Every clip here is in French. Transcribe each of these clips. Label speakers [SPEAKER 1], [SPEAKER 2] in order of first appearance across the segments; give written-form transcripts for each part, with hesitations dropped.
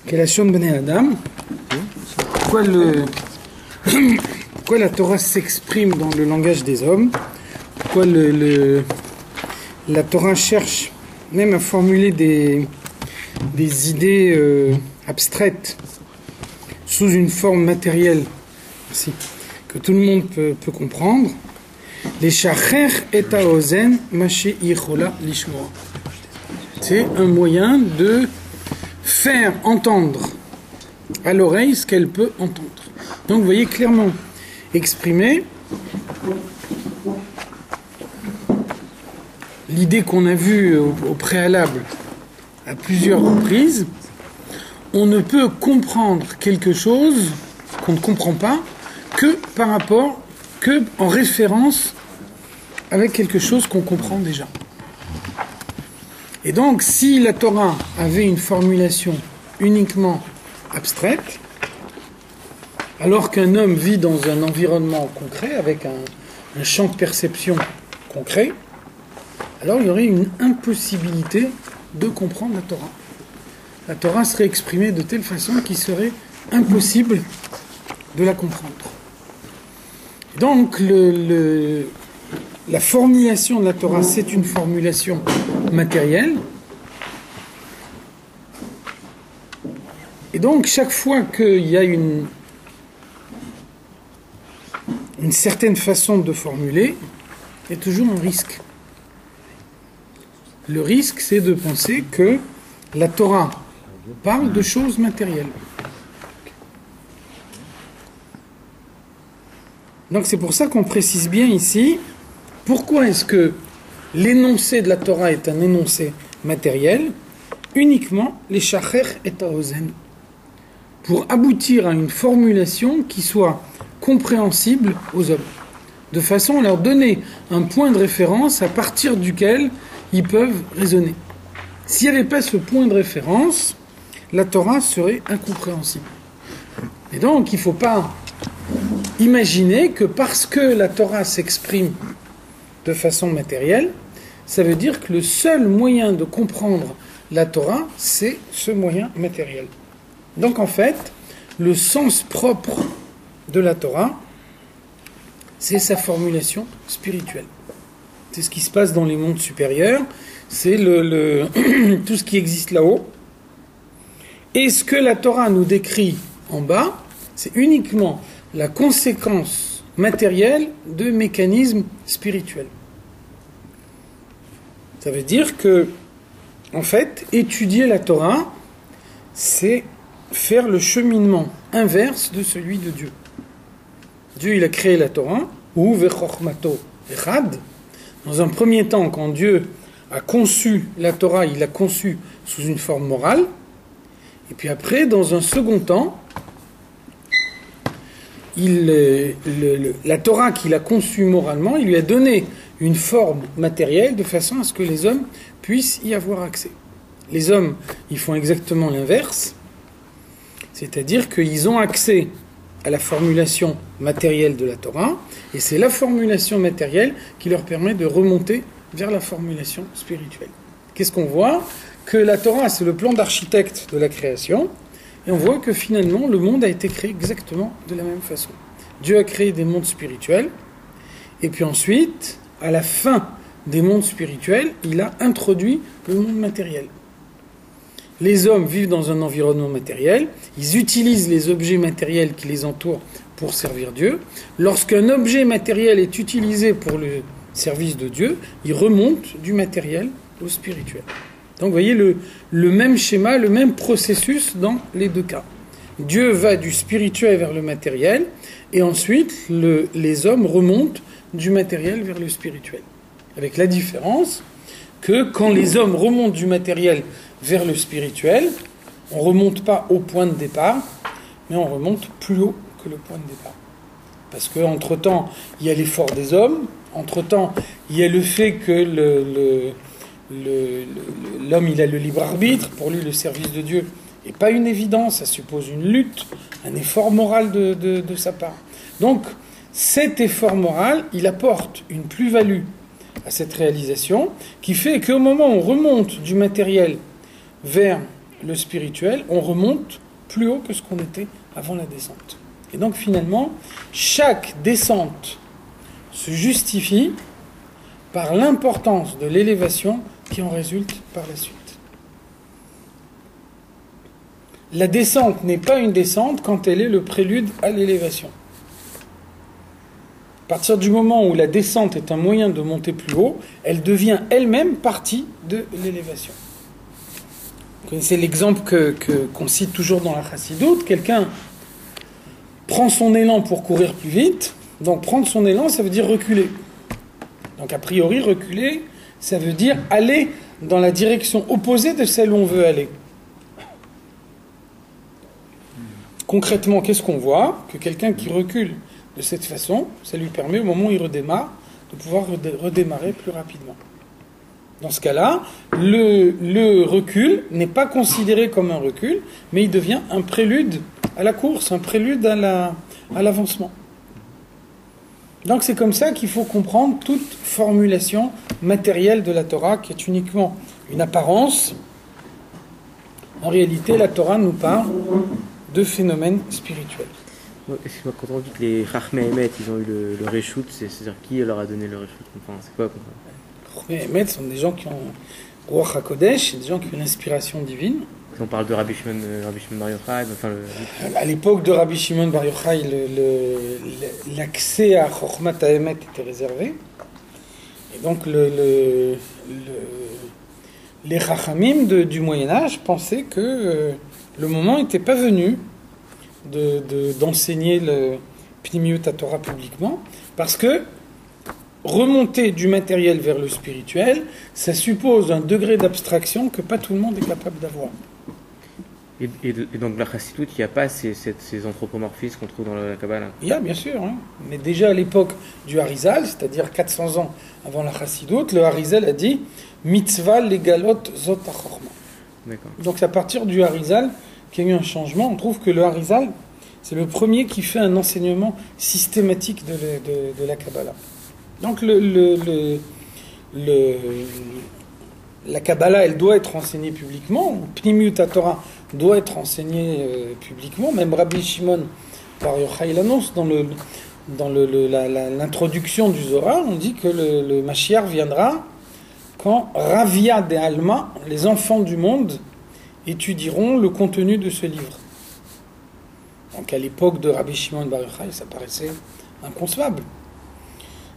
[SPEAKER 1] Création de Bnei Adam. Pourquoi la Torah s'exprime dans le langage des hommes? Pourquoi la Torah cherche même à formuler des idées abstraites sous une forme matérielle que tout le monde peut comprendre. Les shacher et haozen maché ichola lishmoa. C'est un moyen de faire entendre à l'oreille ce qu'elle peut entendre. Donc vous voyez clairement exprimé l'idée qu'on a vue au préalable à plusieurs reprises. On ne peut comprendre quelque chose qu'on ne comprend pas que en référence avec quelque chose qu'on comprend déjà. Et donc, si la Torah avait une formulation uniquement abstraite, alors qu'un homme vit dans un environnement concret, avec un champ de perception concret, alors il y aurait une impossibilité de comprendre la Torah. La Torah serait exprimée de telle façon qu'il serait impossible de la comprendre. Donc, la formulation de la Torah, c'est une formulation matérielle. Et donc, chaque fois qu'il y a une certaine façon de formuler, il y a toujours un risque. Le risque, c'est de penser que la Torah parle de choses matérielles. Donc c'est pour ça qu'on précise bien ici pourquoi est-ce que l'énoncé de la Torah est un énoncé matériel, uniquement les shacher et haozen, pour aboutir à une formulation qui soit compréhensible aux hommes, de façon à leur donner un point de référence à partir duquel ils peuvent raisonner. S'il n'y avait pas ce point de référence, la Torah serait incompréhensible. Et donc il ne faut pas imaginer que parce que la Torah s'exprime de façon matérielle, ça veut dire que le seul moyen de comprendre la Torah, c'est ce moyen matériel. Donc en fait, le sens propre de la Torah, c'est sa formulation spirituelle. C'est ce qui se passe dans les mondes supérieurs, c'est tout ce qui existe là-haut. Et ce que la Torah nous décrit en bas, c'est uniquement la conséquence matérielle de mécanismes spirituels. Ça veut dire que, en fait, étudier la Torah, c'est faire le cheminement inverse de celui de Dieu. Dieu, il a créé la Torah, ou vechormato echad. Dans un premier temps, quand Dieu a conçu la Torah, il l'a conçue sous une forme morale. Et puis après, dans un second temps, la Torah qu'il a conçue moralement, il lui a donné une forme matérielle de façon à ce que les hommes puissent y avoir accès. Les hommes, ils font exactement l'inverse, c'est-à-dire qu'ils ont accès à la formulation matérielle de la Torah, et c'est la formulation matérielle qui leur permet de remonter vers la formulation spirituelle. Qu'est-ce qu'on voit? Que la Torah, c'est le plan d'architecte de la création, et on voit que finalement, le monde a été créé exactement de la même façon. Dieu a créé des mondes spirituels, et puis ensuite, à la fin des mondes spirituels, il a introduit le monde matériel. Les hommes vivent dans un environnement matériel, ils utilisent les objets matériels qui les entourent pour servir Dieu. Lorsqu'un objet matériel est utilisé pour le service de Dieu, il remonte du matériel au spirituel. Donc vous voyez le même schéma, le même processus dans les deux cas. Dieu va du spirituel vers le matériel, et ensuite les hommes remontent du matériel vers le spirituel. Avec la différence que quand les hommes remontent du matériel vers le spirituel, on ne remonte pas au point de départ, mais on remonte plus haut que le point de départ. Parce qu'entre-temps, il y a l'effort des hommes, entre-temps, il y a le fait que l'homme il a le libre arbitre, pour lui le service de Dieu n'est pas une évidence, ça suppose une lutte, un effort moral de sa part. Donc cet effort moral, il apporte une plus-value à cette réalisation qui fait qu'au moment où on remonte du matériel vers le spirituel, on remonte plus haut que ce qu'on était avant la descente. Et donc finalement, chaque descente se justifie par l'importance de l'élévation qui en résulte par la suite. La descente n'est pas une descente quand elle est le prélude à l'élévation. À partir du moment où la descente est un moyen de monter plus haut, elle devient elle-même partie de l'élévation. Vous connaissez l'exemple qu'on cite toujours dans la Chassidoute. Quelqu'un prend son élan pour courir plus vite. Donc prendre son élan, ça veut dire reculer. Donc a priori, reculer, ça veut dire aller dans la direction opposée de celle où on veut aller. Concrètement, qu'est-ce qu'on voit? Que quelqu'un qui recule de cette façon, ça lui permet, au moment où il redémarre, de pouvoir redémarrer plus rapidement. Dans ce cas-là, le recul n'est pas considéré comme un recul, mais il devient un prélude à la course, un prélude à l'avancement. Donc c'est comme ça qu'il faut comprendre toute formulation matérielle de la Torah, qui est uniquement une apparence. En réalité, la Torah nous parle de phénomènes spirituels.
[SPEAKER 2] Excuse-moi, quand on dit que les Chachmei Emet, ils ont eu le Réchout, c'est-à-dire qui leur a donné le Réchout? C'est quoi?
[SPEAKER 1] Les Chachmei Emet sont des gens qui ont Ruach HaKodesh, des gens qui ont une inspiration divine.
[SPEAKER 2] On parle de Rabbi Shimon Bar Yochai,
[SPEAKER 1] À l'époque de Rabbi Shimon Bar Yochai, l'accès à Chokhmat HaEmet était réservé. Et donc les Chachamim du Moyen-Âge pensaient que le moment n'était pas venu d'enseigner le Pnimiut HaTorah publiquement, parce que remonter du matériel vers le spirituel, ça suppose un degré d'abstraction que pas tout le monde est capable d'avoir.
[SPEAKER 2] Et donc la Chassidoute, il n'y a pas ces anthropomorphismes qu'on trouve dans la Kabbalah?
[SPEAKER 1] Il y a, bien sûr. Hein. Mais déjà à l'époque du Harizal, c'est-à-dire 400 ans avant la Chassidoute, le Harizal a dit « Mitzvah legalot zot ha-chokhma ». Donc c'est à partir du Harizal qu'il y a eu un changement. On trouve que le Harizal, c'est le premier qui fait un enseignement systématique de la Kabbalah. Donc la Kabbalah, elle doit être enseignée publiquement. Pnimiut HaTorah doit être enseigné publiquement. Même Rabbi Shimon Bar Yochai l'annonce dans l'introduction du Zohar. On dit que le Mashiach viendra quand Ravia de Alma, les enfants du monde, étudieront le contenu de ce livre. Donc à l'époque de Rabbi Shimon Bar Yochai, ça paraissait inconcevable.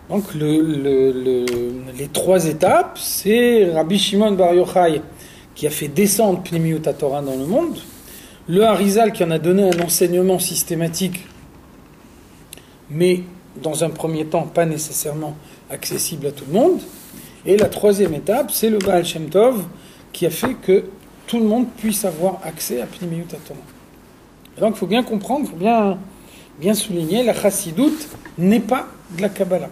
[SPEAKER 1] Donc les trois étapes, c'est Rabbi Shimon Bar Yochai qui a fait descendre Pnimiut HaTorah dans le monde, le Harizal qui en a donné un enseignement systématique, mais dans un premier temps pas nécessairement accessible à tout le monde, et la troisième étape, c'est le Baal Shem Tov qui a fait que tout le monde puisse avoir accès à Pnimiut HaTorah. Et donc il faut bien comprendre, il faut bien souligner, la Chassidoute n'est pas de la Kabbalah.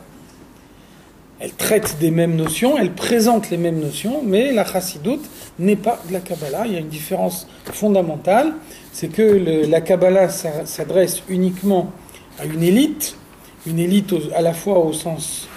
[SPEAKER 1] Elle traite des mêmes notions, elle présente les mêmes notions, mais la Chassidoute n'est pas de la Kabbalah. Il y a une différence fondamentale, c'est que la Kabbalah s'adresse uniquement à une élite à la fois au sens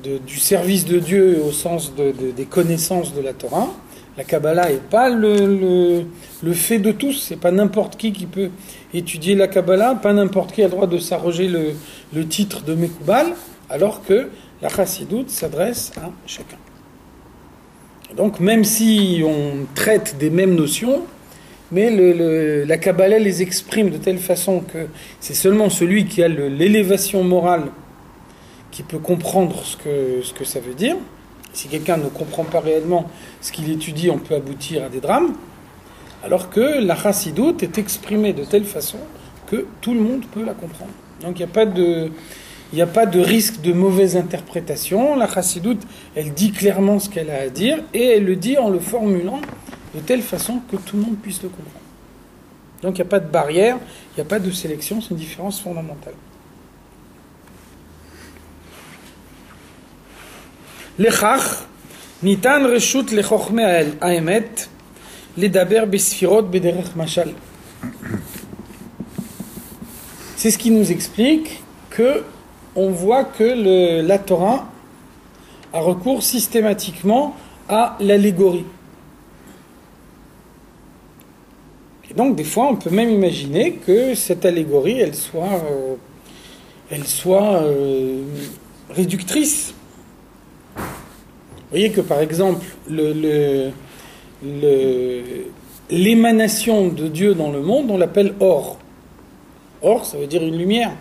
[SPEAKER 1] du service de Dieu et au sens des connaissances de la Torah. La Kabbalah n'est pas le fait de tous, c'est pas n'importe qui peut étudier la Kabbalah, pas n'importe qui a le droit de s'arroger le titre de Mekoubal, alors que la Chassidoute s'adresse à chacun. Donc même si on traite des mêmes notions, mais la Kabbalah les exprime de telle façon que c'est seulement celui qui a l'élévation morale qui peut comprendre ce que ça veut dire. Si quelqu'un ne comprend pas réellement ce qu'il étudie, on peut aboutir à des drames, alors que la Chassidoute est exprimée de telle façon que tout le monde peut la comprendre. Donc il n'y a pas de risque de mauvaise interprétation. La Chassidoute, elle dit clairement ce qu'elle a à dire, et elle le dit en le formulant de telle façon que tout le monde puisse le comprendre. Donc il n'y a pas de barrière, il n'y a pas de sélection, c'est une différence fondamentale. Lechach, nitan reshut lechochmei haemet, ledaber besfirot bederech mashal. C'est ce qui nous explique que on voit que la Torah a recours systématiquement à l'allégorie. Et donc, des fois, on peut même imaginer que cette allégorie, elle soit réductrice. Vous voyez que, par exemple, l'émanation de Dieu dans le monde, on l'appelle or. Or, ça veut dire une lumière.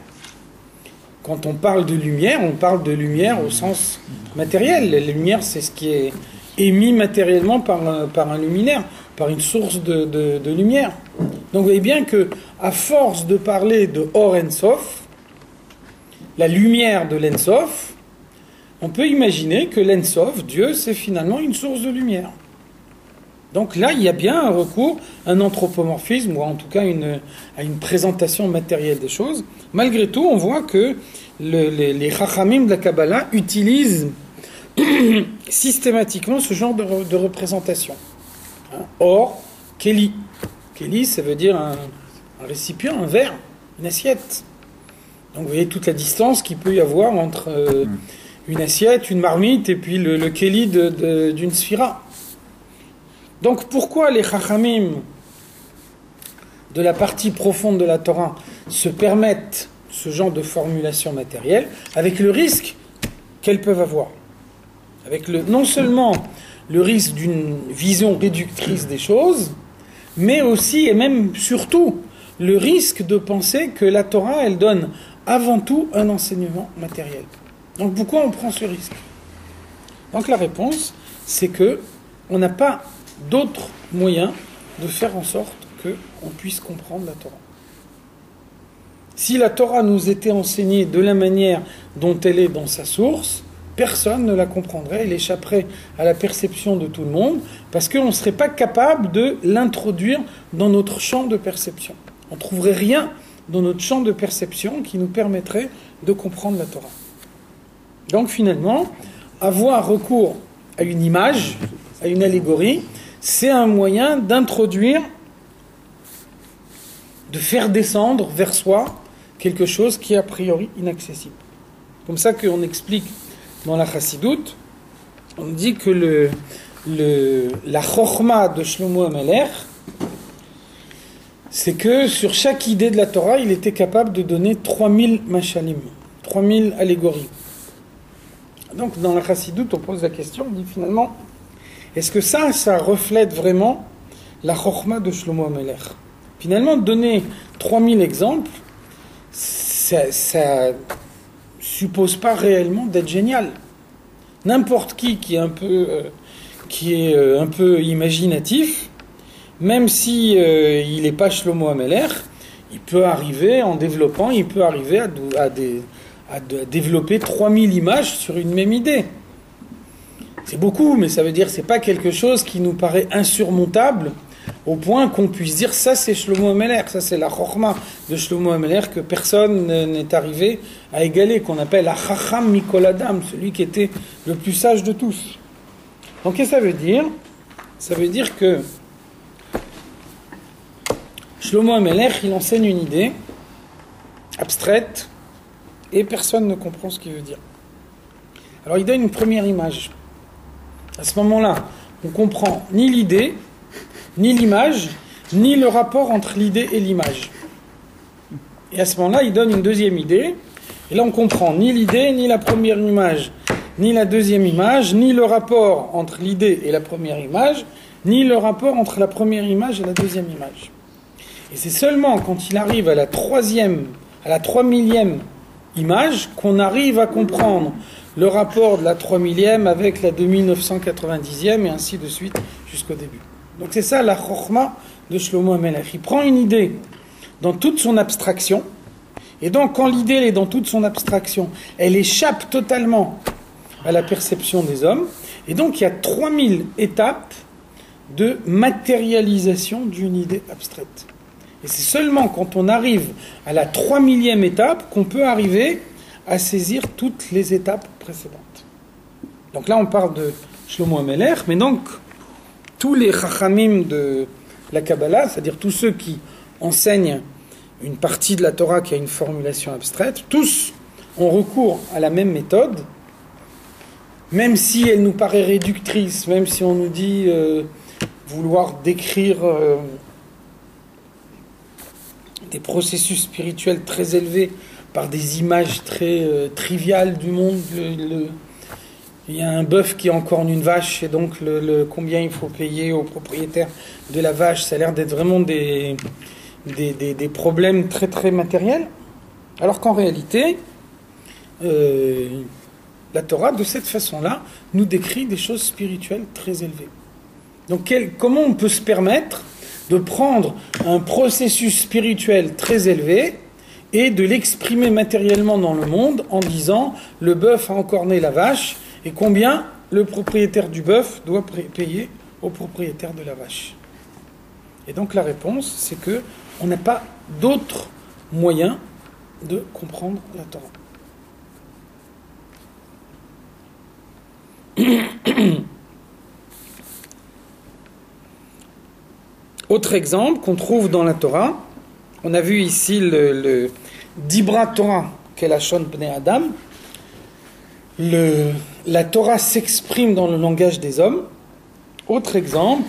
[SPEAKER 1] Quand on parle de lumière, on parle de lumière au sens matériel. La lumière, c'est ce qui est émis matériellement par un luminaire, par une source de lumière. Donc vous voyez bien que, à force de parler de Or Ensof, la lumière de l'Ensof, on peut imaginer que l'Ensof, Dieu, c'est finalement une source de lumière. Donc là, il y a bien un recours, un anthropomorphisme, ou en tout cas à une présentation matérielle des choses. Malgré tout, on voit que les Chachamim de la Kabbalah utilisent systématiquement ce genre de représentation. Or, Keli. Keli, ça veut dire un récipient, un verre, une assiette. Donc vous voyez toute la distance qu'il peut y avoir entre une assiette, une marmite, et puis le Keli d'une sphira. Donc pourquoi les Chachamim de la partie profonde de la Torah se permettent ce genre de formulation matérielle, avec le risque qu'elles peuvent avoir, avec non seulement le risque d'une vision réductrice des choses, mais aussi et même surtout le risque de penser que la Torah, elle donne avant tout un enseignement matériel. Donc pourquoi on prend ce risque? Donc la réponse, c'est que on n'a pas d'autres moyens de faire en sorte qu'on puisse comprendre la Torah. Si la Torah nous était enseignée de la manière dont elle est dans sa source, personne ne la comprendrait, elle échapperait à la perception de tout le monde, parce qu'on ne serait pas capable de l'introduire dans notre champ de perception. On ne trouverait rien dans notre champ de perception qui nous permettrait de comprendre la Torah. Donc finalement, avoir recours à une image, à une allégorie, c'est un moyen d'introduire, de faire descendre vers soi quelque chose qui est a priori inaccessible. Comme ça qu'on explique dans la Chassidoute, on dit que la Chochma de Shlomo HaMelech, c'est que sur chaque idée de la Torah, il était capable de donner 3000 mashalim, 3000 allégories. Donc dans la Chassidoute, on pose la question, on dit finalement, est-ce que ça reflète vraiment la Chochma de Shlomo HaMelech? Finalement, donner 3000 exemples, ça suppose pas réellement d'être génial. N'importe qui est un peu imaginatif, même si il n'est pas Shlomo HaMelech, il peut arriver en développant, il peut arriver à développer 3000 images sur une même idée. C'est beaucoup, mais ça veut dire que c'est pas quelque chose qui nous paraît insurmontable au point qu'on puisse dire ça c'est Shlomo HaMelech, ça c'est la Chochma de Shlomo HaMelech que personne n'est arrivé à égaler, qu'on appelle la Chacham Mikol Adam, celui qui était le plus sage de tous. Donc qu'est-ce que ça veut dire? Ça veut dire que Shlomo HaMelech, il enseigne une idée abstraite et personne ne comprend ce qu'il veut dire. Alors il donne une première image. À ce moment-là, on comprend ni l'idée, ni l'image, ni le rapport entre l'idée et l'image. Et à ce moment-là, il donne une deuxième idée, et là on comprend ni l'idée, ni la première image, ni la deuxième image, ni le rapport entre l'idée et la première image, ni le rapport entre la première image et la deuxième image. Et c'est seulement quand il arrive à la 3000e image qu'on arrive à comprendre le rapport de la 3000e avec la 2990e et ainsi de suite jusqu'au début. Donc c'est ça la Chochma de Shlomo HaMelech. Il prend une idée dans toute son abstraction, et donc quand l'idée est dans toute son abstraction, elle échappe totalement à la perception des hommes, et donc il y a 3000 étapes de matérialisation d'une idée abstraite. Et c'est seulement quand on arrive à la 3000e étape qu'on peut arriver à saisir toutes les étapes précédentes. Donc là on parle de Shlomo HaMelech, mais donc tous les Chachamim de la Kabbalah, c'est-à-dire tous ceux qui enseignent une partie de la Torah qui a une formulation abstraite, tous ont recours à la même méthode, même si elle nous paraît réductrice, même si on nous dit vouloir décrire des processus spirituels très élevés par des images très triviales du monde. Il y a un bœuf qui encorne une vache, et donc combien il faut payer au propriétaire de la vache, ça a l'air d'être vraiment des problèmes très très matériels, alors qu'en réalité, la Torah, de cette façon-là, nous décrit des choses spirituelles très élevées. Donc comment on peut se permettre de prendre un processus spirituel très élevé et de l'exprimer matériellement dans le monde en disant « le bœuf a encorné la vache » et combien le propriétaire du bœuf doit payer au propriétaire de la vache. Et donc la réponse, c'est que on n'a pas d'autre moyen de comprendre la Torah. Autre exemple qu'on trouve dans la Torah, on a vu ici le Dibra Torah, qu'est la Shon Bnei Adam. La Torah s'exprime dans le langage des hommes. Autre exemple,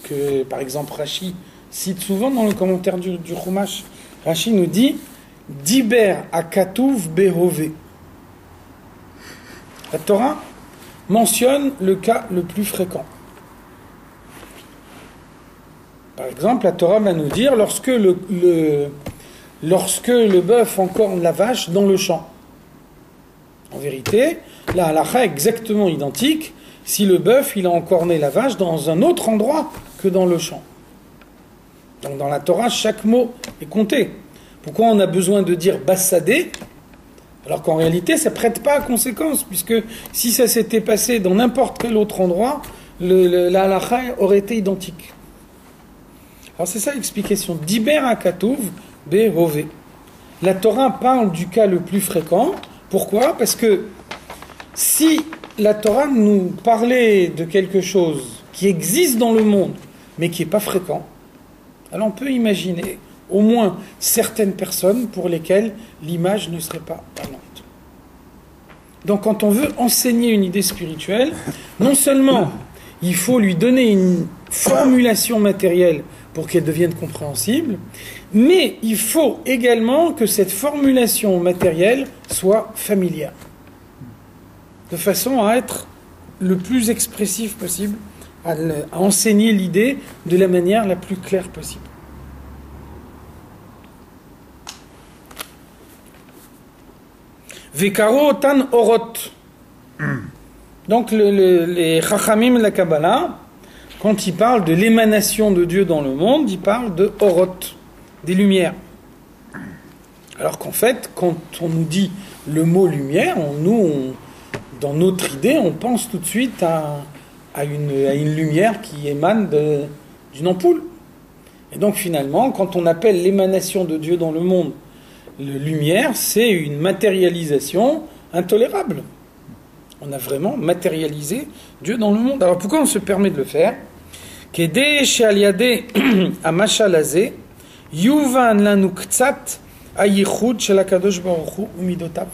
[SPEAKER 1] que par exemple Rashi cite souvent dans le commentaire du Chumash, Rashi nous dit Diber akatuv behove. La Torah mentionne le cas le plus fréquent. Par exemple, la Torah va nous dire lorsque le bœuf encorne la vache dans le champ. En vérité, la halakha est exactement identique si le bœuf il a encorné la vache dans un autre endroit que dans le champ. Donc dans la Torah, chaque mot est compté. Pourquoi on a besoin de dire bassadé alors qu'en réalité, ça ne prête pas à conséquence, puisque si ça s'était passé dans n'importe quel autre endroit, la halakha aurait été identique. Alors c'est ça l'explication. Diber akatuv behove. La Torah parle du cas le plus fréquent. Pourquoi ? Parce que si la Torah nous parlait de quelque chose qui existe dans le monde, mais qui n'est pas fréquent, alors on peut imaginer au moins certaines personnes pour lesquelles l'image ne serait pas parlante. Donc quand on veut enseigner une idée spirituelle, non seulement il faut lui donner une formulation matérielle pour qu'elle devienne compréhensible, mais il faut également que cette formulation matérielle soit familière, de façon à être le plus expressif possible, à enseigner l'idée de la manière la plus claire possible. Vekaro tan orot. Donc les Chachamim de la Kabbalah, quand ils parlent de l'émanation de Dieu dans le monde, ils parlent de orot, des lumières. Alors qu'en fait, quand on nous dit le mot lumière, dans notre idée, on pense tout de suite à une lumière qui émane d'une ampoule. Et donc finalement, quand on appelle l'émanation de Dieu dans le monde lumière, c'est une matérialisation intolérable. On a vraiment matérialisé Dieu dans le monde. Alors pourquoi on se permet de le faire ? Kedei she'al-yadei hamashal hazeh yuvan lanu ktsat hayichud shel HaKadosh Baruch Hu umidotav.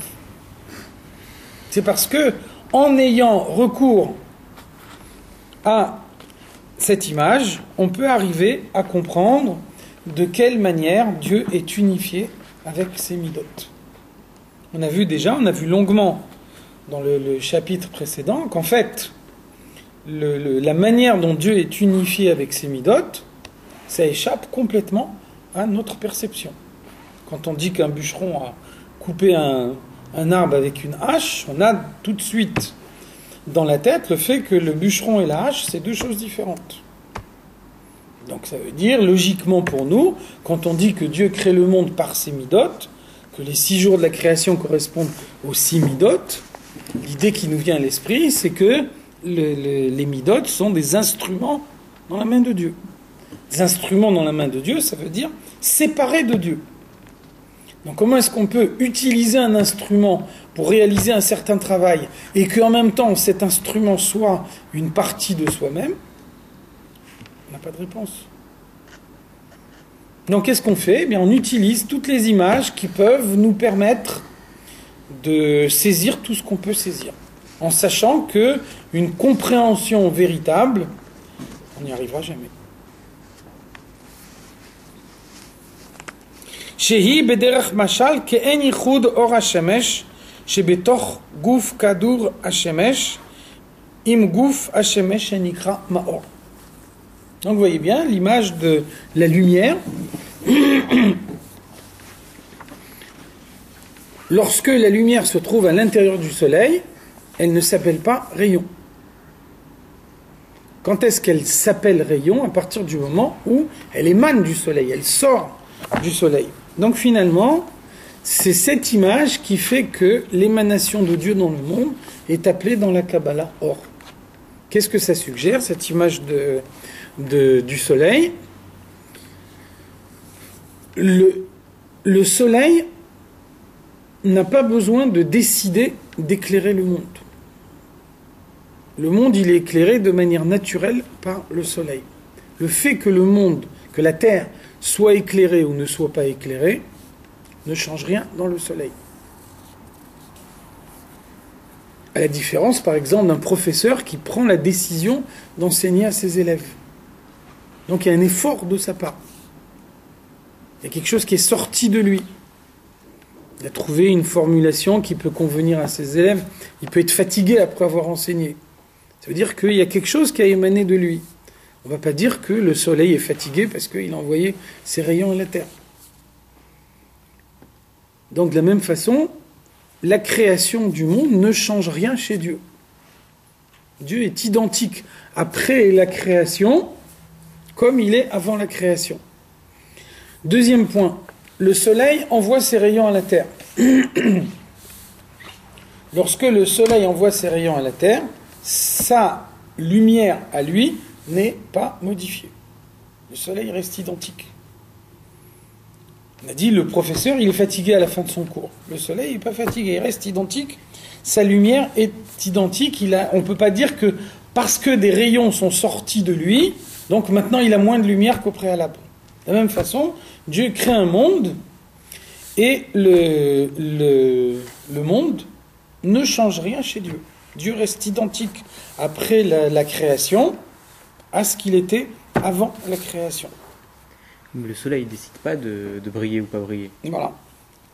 [SPEAKER 1] C'est parce que, en ayant recours à cette image, on peut arriver à comprendre de quelle manière Dieu est unifié avec ses midot. On a vu longuement dans le chapitre précédent qu'en fait, la manière dont Dieu est unifié avec ses midot, ça échappe complètement à notre perception. Quand on dit qu'un bûcheron a coupé un arbre avec une hache, on a tout de suite dans la tête le fait que le bûcheron et la hache, c'est deux choses différentes. Donc ça veut dire, logiquement pour nous, quand on dit que Dieu crée le monde par ses midot, que les 6 jours de la création correspondent aux 6 midot, l'idée qui nous vient à l'esprit, c'est que les midot sont des instruments dans la main de Dieu. Des instruments dans la main de Dieu, ça veut dire séparés de Dieu. Donc comment est-ce qu'on peut utiliser un instrument pour réaliser un certain travail et qu'en même temps cet instrument soit une partie de soi-même ? On n'a pas de réponse. Donc qu'est-ce qu'on fait ? Eh bien, on utilise toutes les images qui peuvent nous permettre de saisir tout ce qu'on peut saisir, en sachant qu'une compréhension véritable, on n'y arrivera jamais. Shehi bederach mashal ke'en yichud or hashemesh shebetoch guf kadur hashemesh im guf hashemesh shenikra ma'or. Donc vous voyez bien l'image de la lumière. Lorsque la lumière se trouve à l'intérieur du soleil, elle ne s'appelle pas rayon. Quand est-ce qu'elle s'appelle rayon? À partir du moment où elle émane du soleil, elle sort du soleil. Donc finalement, c'est cette image qui fait que l'émanation de Dieu dans le monde est appelée dans la Kabbalah or. Qu'est-ce que ça suggère, cette image du soleil? Le soleil n'a pas besoin de décider d'éclairer le monde. Le monde, il est éclairé de manière naturelle par le soleil. Le fait que le monde, que la terre soit éclairée ou ne soit pas éclairée, ne change rien dans le soleil. À la différence, par exemple, d'un professeur qui prend la décision d'enseigner à ses élèves. Donc il y a un effort de sa part. Il y a quelque chose qui est sorti de lui. Il a trouvé une formulation qui peut convenir à ses élèves. Il peut être fatigué après avoir enseigné. Ça veut dire qu'il y a quelque chose qui a émané de lui. On ne va pas dire que le soleil est fatigué parce qu'il a envoyé ses rayons à la terre. Donc de la même façon, la création du monde ne change rien chez Dieu. Dieu est identique après la création comme il est avant la création. Deuxième point, le soleil envoie ses rayons à la terre. Lorsque le soleil envoie ses rayons à la terre, sa lumière à lui n'est pas modifiée. Le soleil reste identique. On a dit, le professeur, il est fatigué à la fin de son cours. Le soleil n'est pas fatigué, il reste identique. Sa lumière est identique. On ne peut pas dire que parce que des rayons sont sortis de lui, donc maintenant il a moins de lumière qu'au préalable. De la même façon, Dieu crée un monde et le monde ne change rien chez Dieu. Dieu reste identique après la création à ce qu'il était avant la création.
[SPEAKER 2] Mais le soleil ne décide pas de briller ou pas briller.
[SPEAKER 1] Voilà.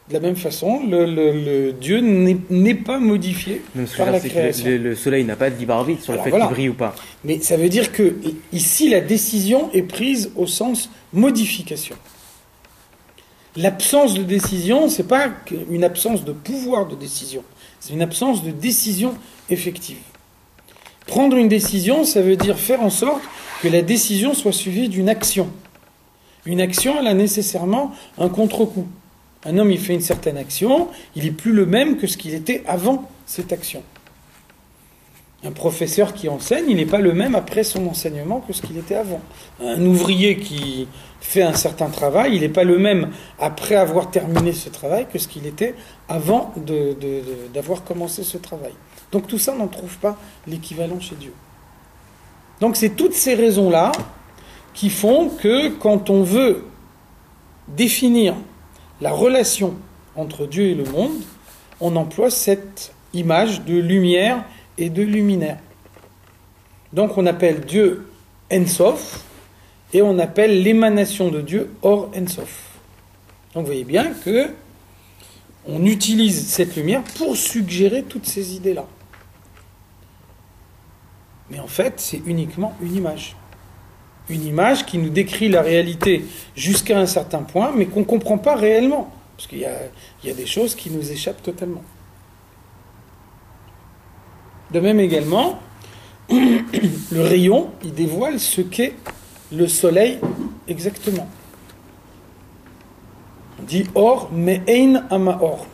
[SPEAKER 1] De la même façon, le Dieu n'est pas modifié par la création.
[SPEAKER 2] Le soleil n'a pas de libre arbitre sur le fait qu'il brille ou pas.
[SPEAKER 1] Mais ça veut dire que ici, la décision est prise au sens modification. L'absence de décision, c'est pas une absence de pouvoir de décision. C'est une absence de décision effective. Prendre une décision, ça veut dire faire en sorte que la décision soit suivie d'une action. Une action, elle a nécessairement un contre-coup. Un homme, il fait une certaine action, il n'est plus le même que ce qu'il était avant cette action. Un professeur qui enseigne, il n'est pas le même après son enseignement que ce qu'il était avant. Un ouvrier qui fait un certain travail, il n'est pas le même après avoir terminé ce travail que ce qu'il était avant d'avoir commencé ce travail. Donc tout ça, on n'en trouve pas l'équivalent chez Dieu. Donc c'est toutes ces raisons-là qui font que quand on veut définir la relation entre Dieu et le monde, on emploie cette image de lumière et de luminaire. Donc on appelle Dieu Ensof et on appelle l'émanation de Dieu Or Ensof. Donc vous voyez bien que on utilise cette lumière pour suggérer toutes ces idées-là. Mais en fait, c'est uniquement une image. Une image qui nous décrit la réalité jusqu'à un certain point, mais qu'on ne comprend pas réellement. Parce qu'il y a des choses qui nous échappent totalement. De même également, le rayon, il dévoile ce qu'est le soleil exactement. On dit or, mais ein ama or.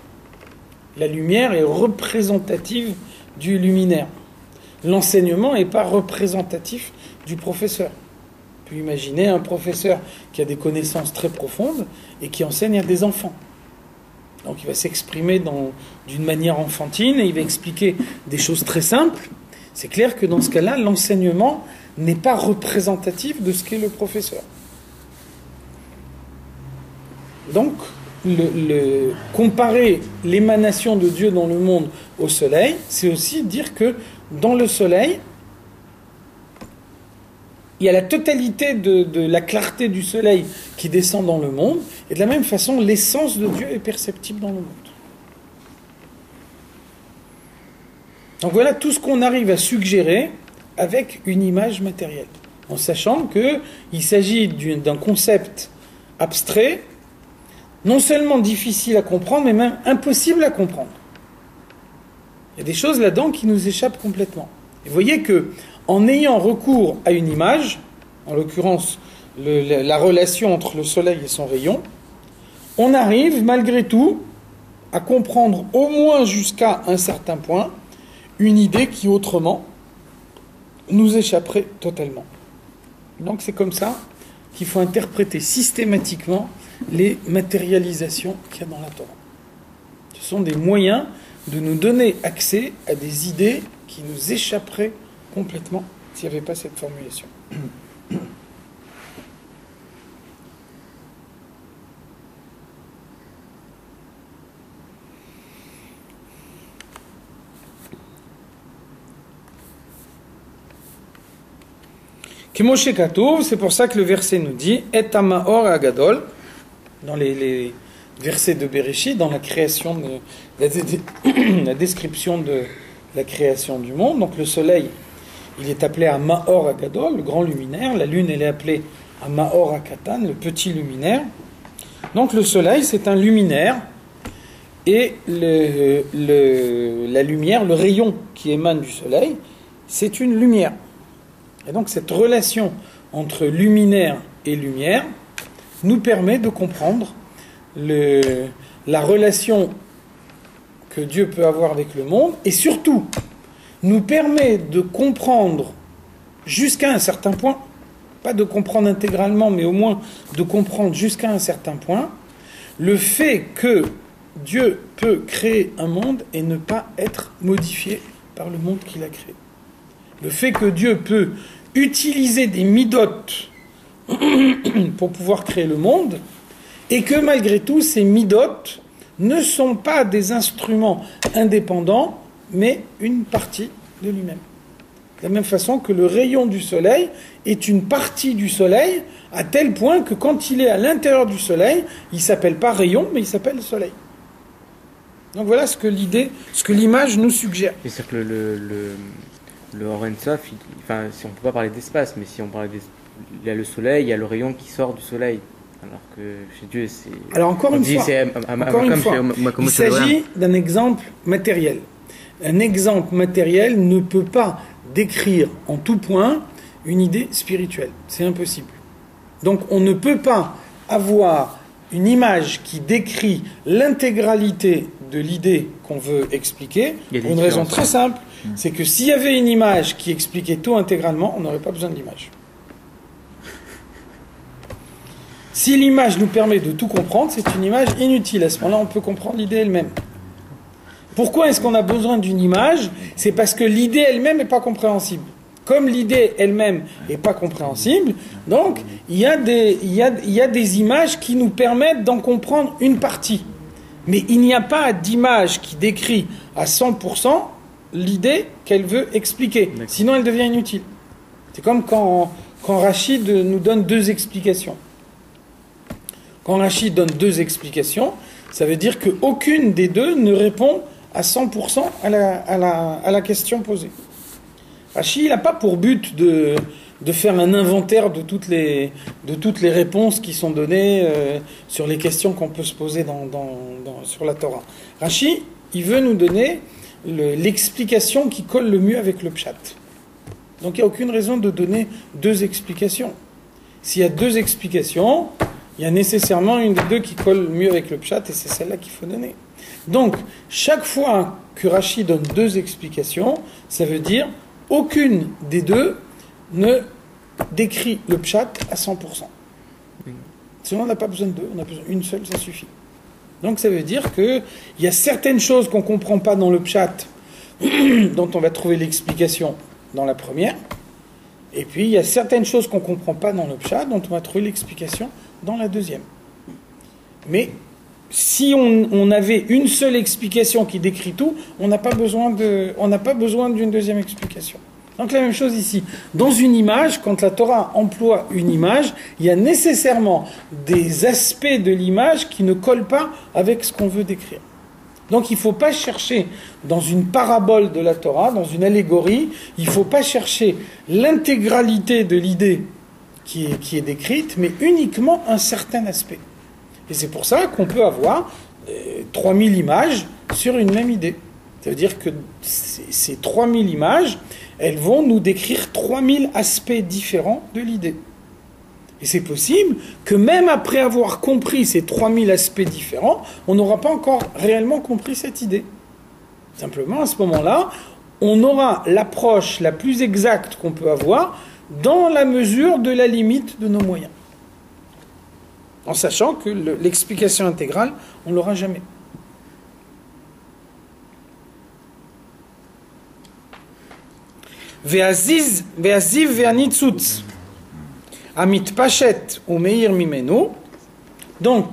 [SPEAKER 1] La lumière est représentative du luminaire. L'enseignement n'est pas représentatif du professeur. On peut imaginer un professeur qui a des connaissances très profondes et qui enseigne à des enfants. Donc il va s'exprimer d'une manière enfantine et il va expliquer des choses très simples. C'est clair que dans ce cas-là, l'enseignement n'est pas représentatif de ce qu'est le professeur. Donc, comparer l'émanation de Dieu dans le monde au soleil, c'est aussi dire que dans le soleil, il y a la totalité de la clarté du soleil qui descend dans le monde, et de la même façon, l'essence de Dieu est perceptible dans le monde. Donc voilà tout ce qu'on arrive à suggérer avec une image matérielle, en sachant qu'il s'agit d'un concept abstrait, non seulement difficile à comprendre, mais même impossible à comprendre. Il y a des choses là-dedans qui nous échappent complètement. Et vous voyez que, en ayant recours à une image, en l'occurrence la relation entre le soleil et son rayon, on arrive malgré tout à comprendre au moins jusqu'à un certain point une idée qui autrement nous échapperait totalement. Donc c'est comme ça qu'il faut interpréter systématiquement les matérialisations qu'il y a dans la Torah. Ce sont des moyens de nous donner accès à des idées qui nous échapperaient complètement s'il n'y avait pas cette formulation. Kemoshe Katouv, c'est pour ça que le verset nous dit Et Amaor Agadol, dans les versets de Bereshit, dans la création, la description de la création du monde. Donc le soleil, il est appelé Amaor Agadol, le grand luminaire. La lune, elle est appelée Amaor Akatan, le petit luminaire. Donc le soleil, c'est un luminaire. Et la lumière, le rayon qui émane du soleil, c'est une lumière. Et donc cette relation entre luminaire et lumière nous permet de comprendre la relation que Dieu peut avoir avec le monde, et surtout nous permet de comprendre jusqu'à un certain point, pas de comprendre intégralement, mais au moins de comprendre jusqu'à un certain point, le fait que Dieu peut créer un monde et ne pas être modifié par le monde qu'il a créé. Le fait que Dieu peut utiliser des midotes pour pouvoir créer le monde, et que malgré tout, ces midotes ne sont pas des instruments indépendants, mais une partie de lui-même. De la même façon que le rayon du soleil est une partie du soleil, à tel point que quand il est à l'intérieur du soleil, il ne s'appelle pas rayon, mais il s'appelle soleil. Donc voilà ce que l'image nous suggère.
[SPEAKER 2] Et c'est que le Or En Sof, enfin, si on ne peut pas parler d'espace, mais si on parle il y a le soleil, il y a le rayon qui sort du soleil. Alors que chez Dieu, c'est...
[SPEAKER 1] Alors encore une fois, il s'agit d'un exemple matériel. Un exemple matériel ne peut pas décrire en tout point une idée spirituelle. C'est impossible. Donc on ne peut pas avoir une image qui décrit l'intégralité de l'idée qu'on veut expliquer, pour une raison très simple, c'est que s'il y avait une image qui expliquait tout intégralement, on n'aurait pas besoin de l'image. Si l'image nous permet de tout comprendre, c'est une image inutile. À ce moment-là, on peut comprendre l'idée elle-même. Pourquoi est-ce qu'on a besoin d'une image ? C'est parce que l'idée elle-même n'est pas compréhensible. Comme l'idée elle-même n'est pas compréhensible, donc il y a des images qui nous permettent d'en comprendre une partie. Mais il n'y a pas d'image qui décrit à 100% l'idée qu'elle veut expliquer. D'accord. Sinon, elle devient inutile. C'est comme quand Rachid nous donne deux explications. Quand Rachid donne deux explications, ça veut dire qu'aucune des deux ne répond à 100% à la question posée. Rachid n'a pas pour but de faire un inventaire de toutes les réponses qui sont données sur les questions qu'on peut se poser sur la Torah. Rachid, il veut nous donner l'explication qui colle le mieux avec le pshat. Donc il n'y a aucune raison de donner deux explications. S'il y a deux explications, il y a nécessairement une des deux qui colle mieux avec le pshat, et c'est celle-là qu'il faut donner. Donc, chaque fois que Rachid donne deux explications, ça veut dire aucune des deux ne décrit le pshat à 100%. Sinon, on n'a pas besoin de deux, on a besoin d'une seule, ça suffit. Donc, ça veut dire qu'il y a certaines choses qu'on ne comprend pas dans le pshat, dont on va trouver l'explication dans la première, et puis il y a certaines choses qu'on ne comprend pas dans le pshat, dont on va trouver l'explication dans la deuxième. Mais si on avait une seule explication qui décrit tout, on n'a pas besoin d'une deuxième explication. Donc la même chose ici. Dans une image, quand la Torah emploie une image, il y a nécessairement des aspects de l'image qui ne collent pas avec ce qu'on veut décrire. Donc il ne faut pas chercher dans une parabole de la Torah, dans une allégorie, il ne faut pas chercher l'intégralité de l'idée qui est décrite, mais uniquement un certain aspect. Et c'est pour ça qu'on peut avoir 3000 images sur une même idée. Ça veut dire que ces 3000 images, elles vont nous décrire 3000 aspects différents de l'idée. Et c'est possible que même après avoir compris ces 3000 aspects différents, on n'aura pas encore réellement compris cette idée. Simplement, à ce moment-là, on aura l'approche la plus exacte qu'on peut avoir dans la mesure de la limite de nos moyens. En sachant que l'explication intégrale, on ne l'aura jamais. Ve'aziv ve'anitzutz amit pachet ou meir mimeno. Donc,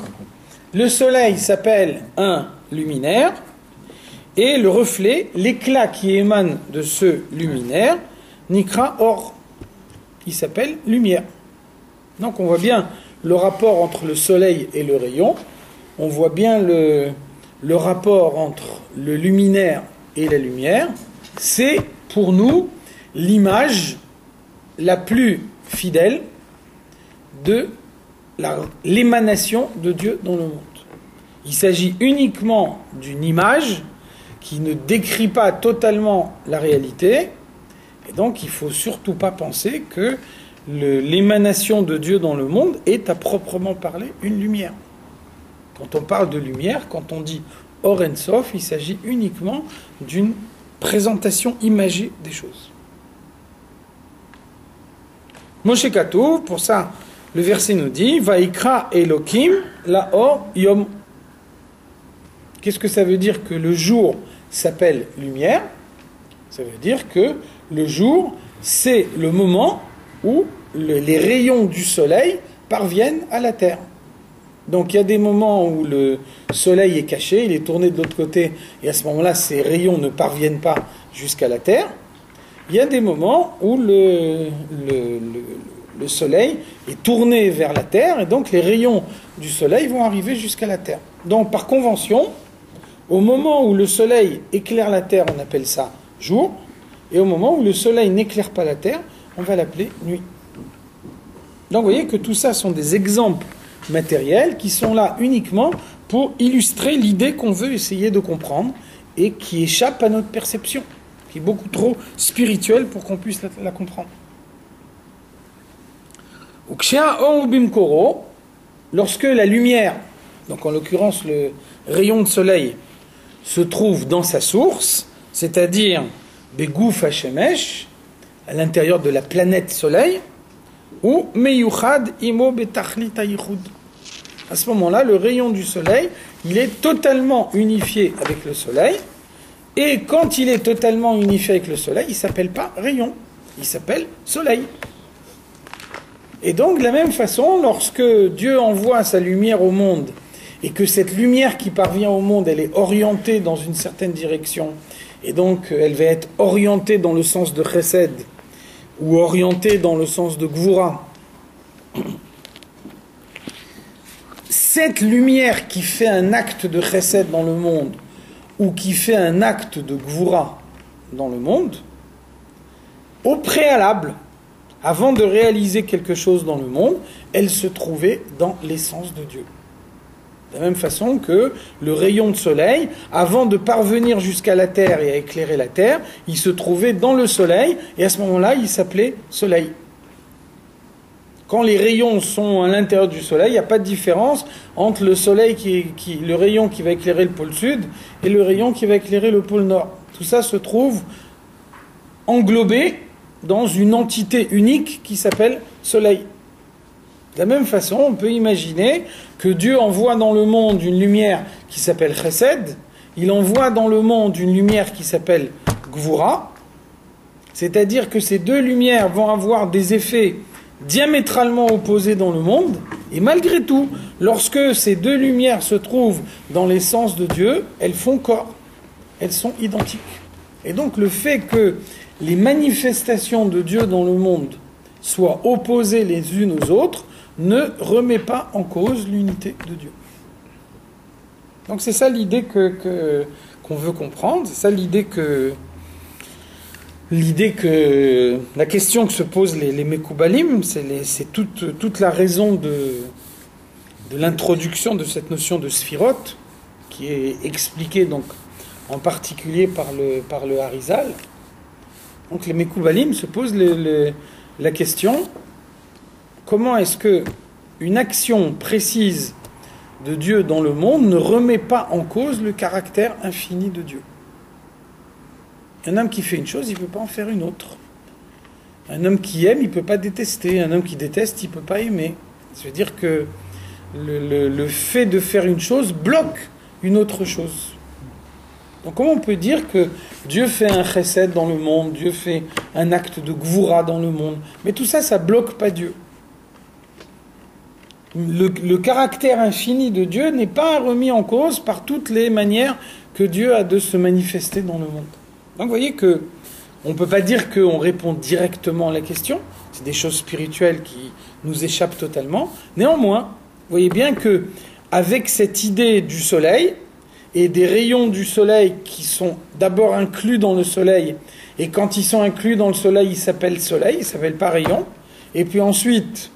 [SPEAKER 1] le soleil s'appelle un luminaire, et le reflet, l'éclat qui émane de ce luminaire, nikra or, il s'appelle lumière. Donc on voit bien le rapport entre le soleil et le rayon, on voit bien le rapport entre le luminaire et la lumière. C'est pour nous l'image la plus fidèle de l'émanation de Dieu dans le monde. Il s'agit uniquement d'une image qui ne décrit pas totalement la réalité, et donc il ne faut surtout pas penser que l'émanation de Dieu dans le monde est à proprement parler une lumière. Quand on parle de lumière, quand on dit Or en Sof, il s'agit uniquement d'une présentation imagée des choses. Moshe Katouv, pour ça, le verset nous dit Vaikra Elokim Laor Yom. Qu'est-ce que ça veut dire que le jour s'appelle lumière? Ça veut dire que le jour, c'est le moment où les rayons du soleil parviennent à la terre. Donc il y a des moments où le soleil est caché, il est tourné de l'autre côté, et à ce moment-là, ces rayons ne parviennent pas jusqu'à la terre. Il y a des moments où le soleil est tourné vers la terre, et donc les rayons du soleil vont arriver jusqu'à la terre. Donc par convention, au moment où le soleil éclaire la terre, on appelle ça jour, et au moment où le soleil n'éclaire pas la terre, on va l'appeler nuit. Donc vous voyez que tout ça sont des exemples matériels qui sont là uniquement pour illustrer l'idée qu'on veut essayer de comprendre et qui échappe à notre perception, qui est beaucoup trop spirituelle pour qu'on puisse la comprendre. Lorsque la lumière, donc en l'occurrence le rayon de soleil, se trouve dans sa source, c'est-à-dire Begouf Hashemesh, à l'intérieur de la planète soleil, ou Meyuchad Imo Betachlit Hayichud. À ce moment-là, le rayon du soleil, il est totalement unifié avec le soleil, et quand il est totalement unifié avec le soleil, il ne s'appelle pas rayon, il s'appelle soleil. Et donc, de la même façon, lorsque Dieu envoie sa lumière au monde, et que cette lumière qui parvient au monde, elle est orientée dans une certaine direction, et donc elle va être orientée dans le sens de Chesed, ou orientée dans le sens de Gvura. Cette lumière qui fait un acte de Chesed dans le monde, ou qui fait un acte de Gvura dans le monde, au préalable, avant de réaliser quelque chose dans le monde, elle se trouvait dans l'essence de Dieu. De la même façon que le rayon de soleil, avant de parvenir jusqu'à la terre et à éclairer la terre, il se trouvait dans le soleil, et à ce moment-là, il s'appelait soleil. Quand les rayons sont à l'intérieur du soleil, il n'y a pas de différence entre le soleil le rayon qui va éclairer le pôle sud et le rayon qui va éclairer le pôle nord. Tout ça se trouve englobé dans une entité unique qui s'appelle soleil. De la même façon, on peut imaginer que Dieu envoie dans le monde une lumière qui s'appelle Chesed, il envoie dans le monde une lumière qui s'appelle Gvura, c'est-à-dire que ces deux lumières vont avoir des effets diamétralement opposés dans le monde, et malgré tout, lorsque ces deux lumières se trouvent dans l'essence de Dieu, elles font corps, elles sont identiques. Et donc le fait que les manifestations de Dieu dans le monde soient opposées les unes aux autres ne remet pas en cause l'unité de Dieu. Donc c'est ça l'idée qu'on veut comprendre, c'est ça l'idée que la question que se posent les Mekoubalim, c'est toute la raison de l'introduction de cette notion de Sphirot, qui est expliquée donc en particulier par le Harizal. Donc les Mekoubalim se posent la question, comment est-ce que une action précise de Dieu dans le monde ne remet pas en cause le caractère infini de Dieu? Un homme qui fait une chose, il ne peut pas en faire une autre. Un homme qui aime, il ne peut pas détester. Un homme qui déteste, il ne peut pas aimer. Ça veut dire que le fait de faire une chose bloque une autre chose. Donc comment on peut dire que Dieu fait un chesed dans le monde, Dieu fait un acte de gvoura dans le monde, mais tout ça, ça ne bloque pas Dieu. Le caractère infini de Dieu n'est pas remis en cause par toutes les manières que Dieu a de se manifester dans le monde. Donc vous voyez que on ne peut pas dire qu'on répond directement à la question, c'est des choses spirituelles qui nous échappent totalement. Néanmoins, vous voyez bien que avec cette idée du soleil et des rayons du soleil qui sont d'abord inclus dans le soleil, et quand ils sont inclus dans le soleil, ils s'appellent soleil, ils ne s'appellent pas rayons, et puis ensuite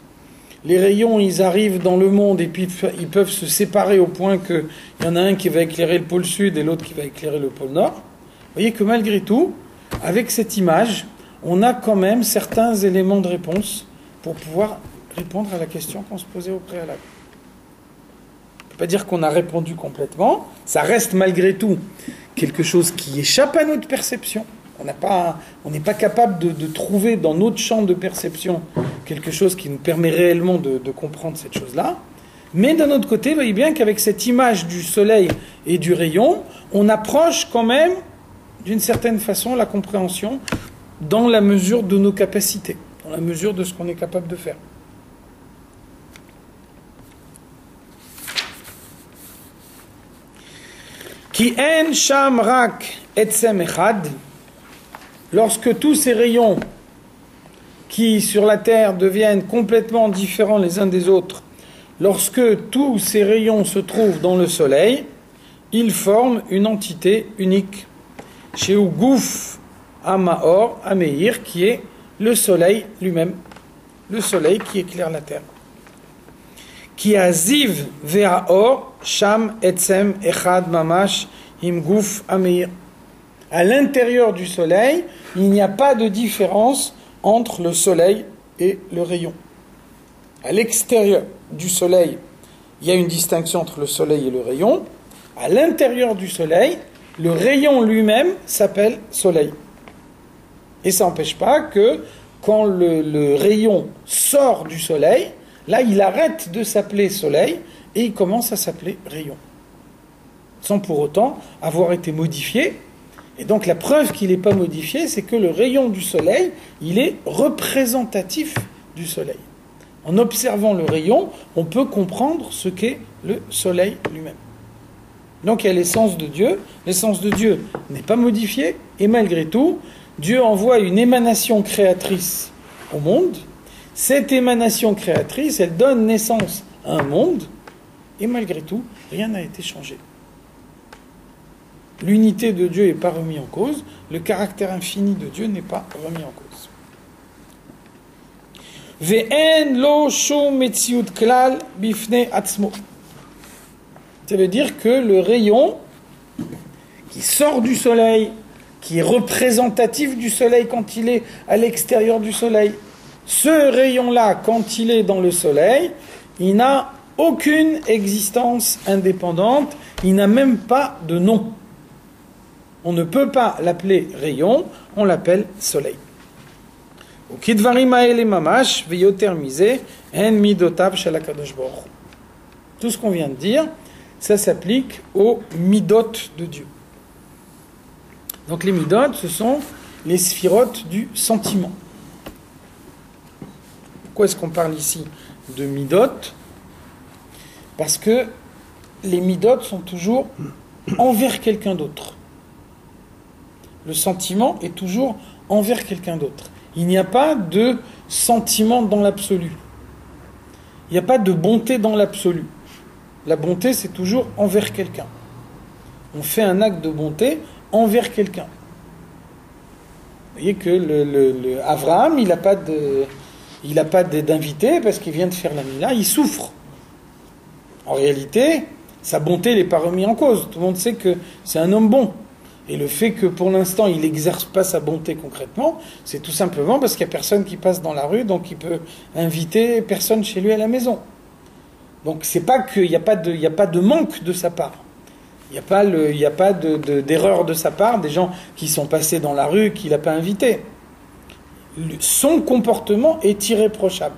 [SPEAKER 1] les rayons, ils arrivent dans le monde et puis ils peuvent se séparer au point qu'il y en a un qui va éclairer le pôle sud et l'autre qui va éclairer le pôle nord. Vous voyez que malgré tout, avec cette image, on a quand même certains éléments de réponse pour pouvoir répondre à la question qu'on se posait au préalable. On ne peut pas dire qu'on a répondu complètement, ça reste malgré tout quelque chose qui échappe à notre perception. On n'est pas capable de trouver dans notre champ de perception quelque chose qui nous permet réellement de comprendre cette chose-là. Mais d'un autre côté, vous voyez bien qu'avec cette image du soleil et du rayon, on approche quand même, d'une certaine façon, la compréhension dans la mesure de nos capacités, dans la mesure de ce qu'on est capable de faire. Ki en sham rak etzem echad, lorsque tous ces rayons qui sur la terre deviennent complètement différents les uns des autres, lorsque tous ces rayons se trouvent dans le soleil, ils forment une entité unique. Chez Gouf Amaor Ameir, qui est le soleil lui-même, le soleil qui éclaire la terre. Qui a ziv ve'aor sham etzem echad mamash im Gouf Ameir. À l'intérieur du soleil, il n'y a pas de différence entre le soleil et le rayon. À l'extérieur du soleil, il y a une distinction entre le soleil et le rayon. À l'intérieur du soleil, le rayon lui-même s'appelle soleil. Et ça n'empêche pas que quand le rayon sort du soleil, là il arrête de s'appeler soleil et il commence à s'appeler rayon. Sans pour autant avoir été modifié. Et donc la preuve qu'il n'est pas modifié, c'est que le rayon du soleil, il est représentatif du soleil. En observant le rayon, on peut comprendre ce qu'est le soleil lui-même. Donc il y a l'essence de Dieu. L'essence de Dieu n'est pas modifiée, et malgré tout, Dieu envoie une émanation créatrice au monde. Cette émanation créatrice, elle donne naissance à un monde, et malgré tout, rien n'a été changé. L'unité de Dieu n'est pas remise en cause, le caractère infini de Dieu n'est pas remis en cause. Ve'en lo shum metziut klal bifnei atzmo. Ça veut dire que le rayon qui sort du soleil, qui est représentatif du soleil quand il est à l'extérieur du soleil, ce rayon-là, quand il est dans le soleil, il n'a aucune existence indépendante, il n'a même pas de nom. On ne peut pas l'appeler rayon, on l'appelle soleil. Tout ce qu'on vient de dire, ça s'applique aux midot de Dieu. Donc les midot, ce sont les sphirotes du sentiment. Pourquoi est-ce qu'on parle ici de midot? Parce que les midot sont toujours envers quelqu'un d'autre. Le sentiment est toujours envers quelqu'un d'autre. Il n'y a pas de sentiment dans l'absolu. Il n'y a pas de bonté dans l'absolu. La bonté, c'est toujours envers quelqu'un. On fait un acte de bonté envers quelqu'un. Vous voyez que Abraham, il n'a pas d'invité parce qu'il vient de faire la mila, il souffre. En réalité, sa bonté n'est pas remise en cause. Tout le monde sait que c'est un homme bon. Et le fait que pour l'instant il n'exerce pas sa bonté concrètement, c'est tout simplement parce qu'il n'y a personne qui passe dans la rue, donc il peut inviter personne chez lui à la maison. Donc c'est pas qu'il n'y a pas de manque de sa part. Il n'y a pas d'erreur de sa part, des gens qui sont passés dans la rue qu'il n'a pas invités. Son comportement est irréprochable.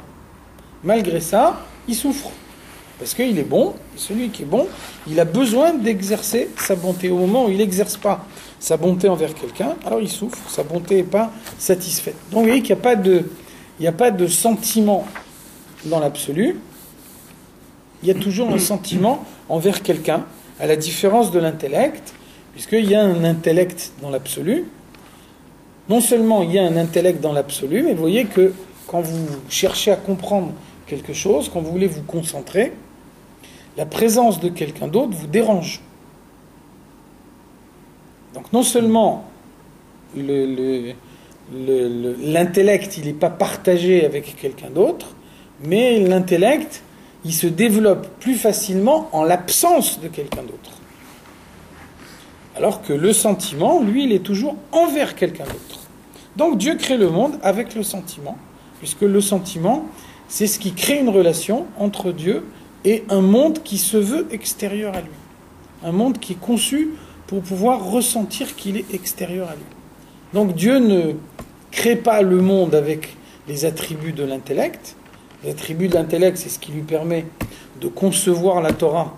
[SPEAKER 1] Malgré ça, il souffre. Parce qu'il est bon, celui qui est bon, il a besoin d'exercer sa bonté. Au moment où il n'exerce pas sa bonté envers quelqu'un, alors il souffre, sa bonté n'est pas satisfaite. Donc vous voyez qu'il n'y a pas de sentiment dans l'absolu, il y a toujours un sentiment envers quelqu'un, à la différence de l'intellect, puisqu'il y a un intellect dans l'absolu. Non seulement il y a un intellect dans l'absolu, mais vous voyez que quand vous cherchez à comprendre quelque chose, quand vous voulez vous concentrer, la présence de quelqu'un d'autre vous dérange. Donc non seulement l'intellect il n'est pas partagé avec quelqu'un d'autre, mais l'intellect il se développe plus facilement en l'absence de quelqu'un d'autre. Alors que le sentiment, lui, il est toujours envers quelqu'un d'autre. Donc Dieu crée le monde avec le sentiment, puisque le sentiment, c'est ce qui crée une relation entre Dieu et un monde qui se veut extérieur à lui. Un monde qui est conçu pour pouvoir ressentir qu'il est extérieur à lui. Donc Dieu ne crée pas le monde avec les attributs de l'intellect. Les attributs de l'intellect, c'est ce qui lui permet de concevoir la Torah,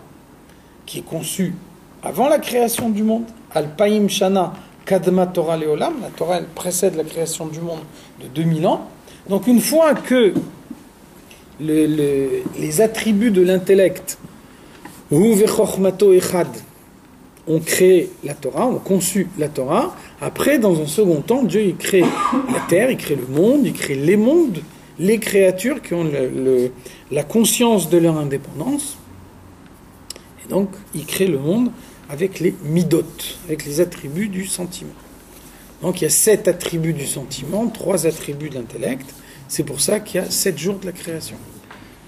[SPEAKER 1] qui est conçue avant la création du monde. Al-Paim Shana Kadma Torah Leolam. La Torah, elle précède la création du monde de 2000 ans. Donc une fois que les attributs de l'intellect, Hu vechormato echad, ont créé la Torah, ont conçu la Torah. Après, dans un second temps, Dieu il crée la terre, il crée le monde, il crée les mondes, les créatures qui ont la conscience de leur indépendance. Et donc, il crée le monde avec les midot, avec les attributs du sentiment. Donc, il y a 7 attributs du sentiment, 3 attributs de l'intellect. C'est pour ça qu'il y a 7 jours de la création.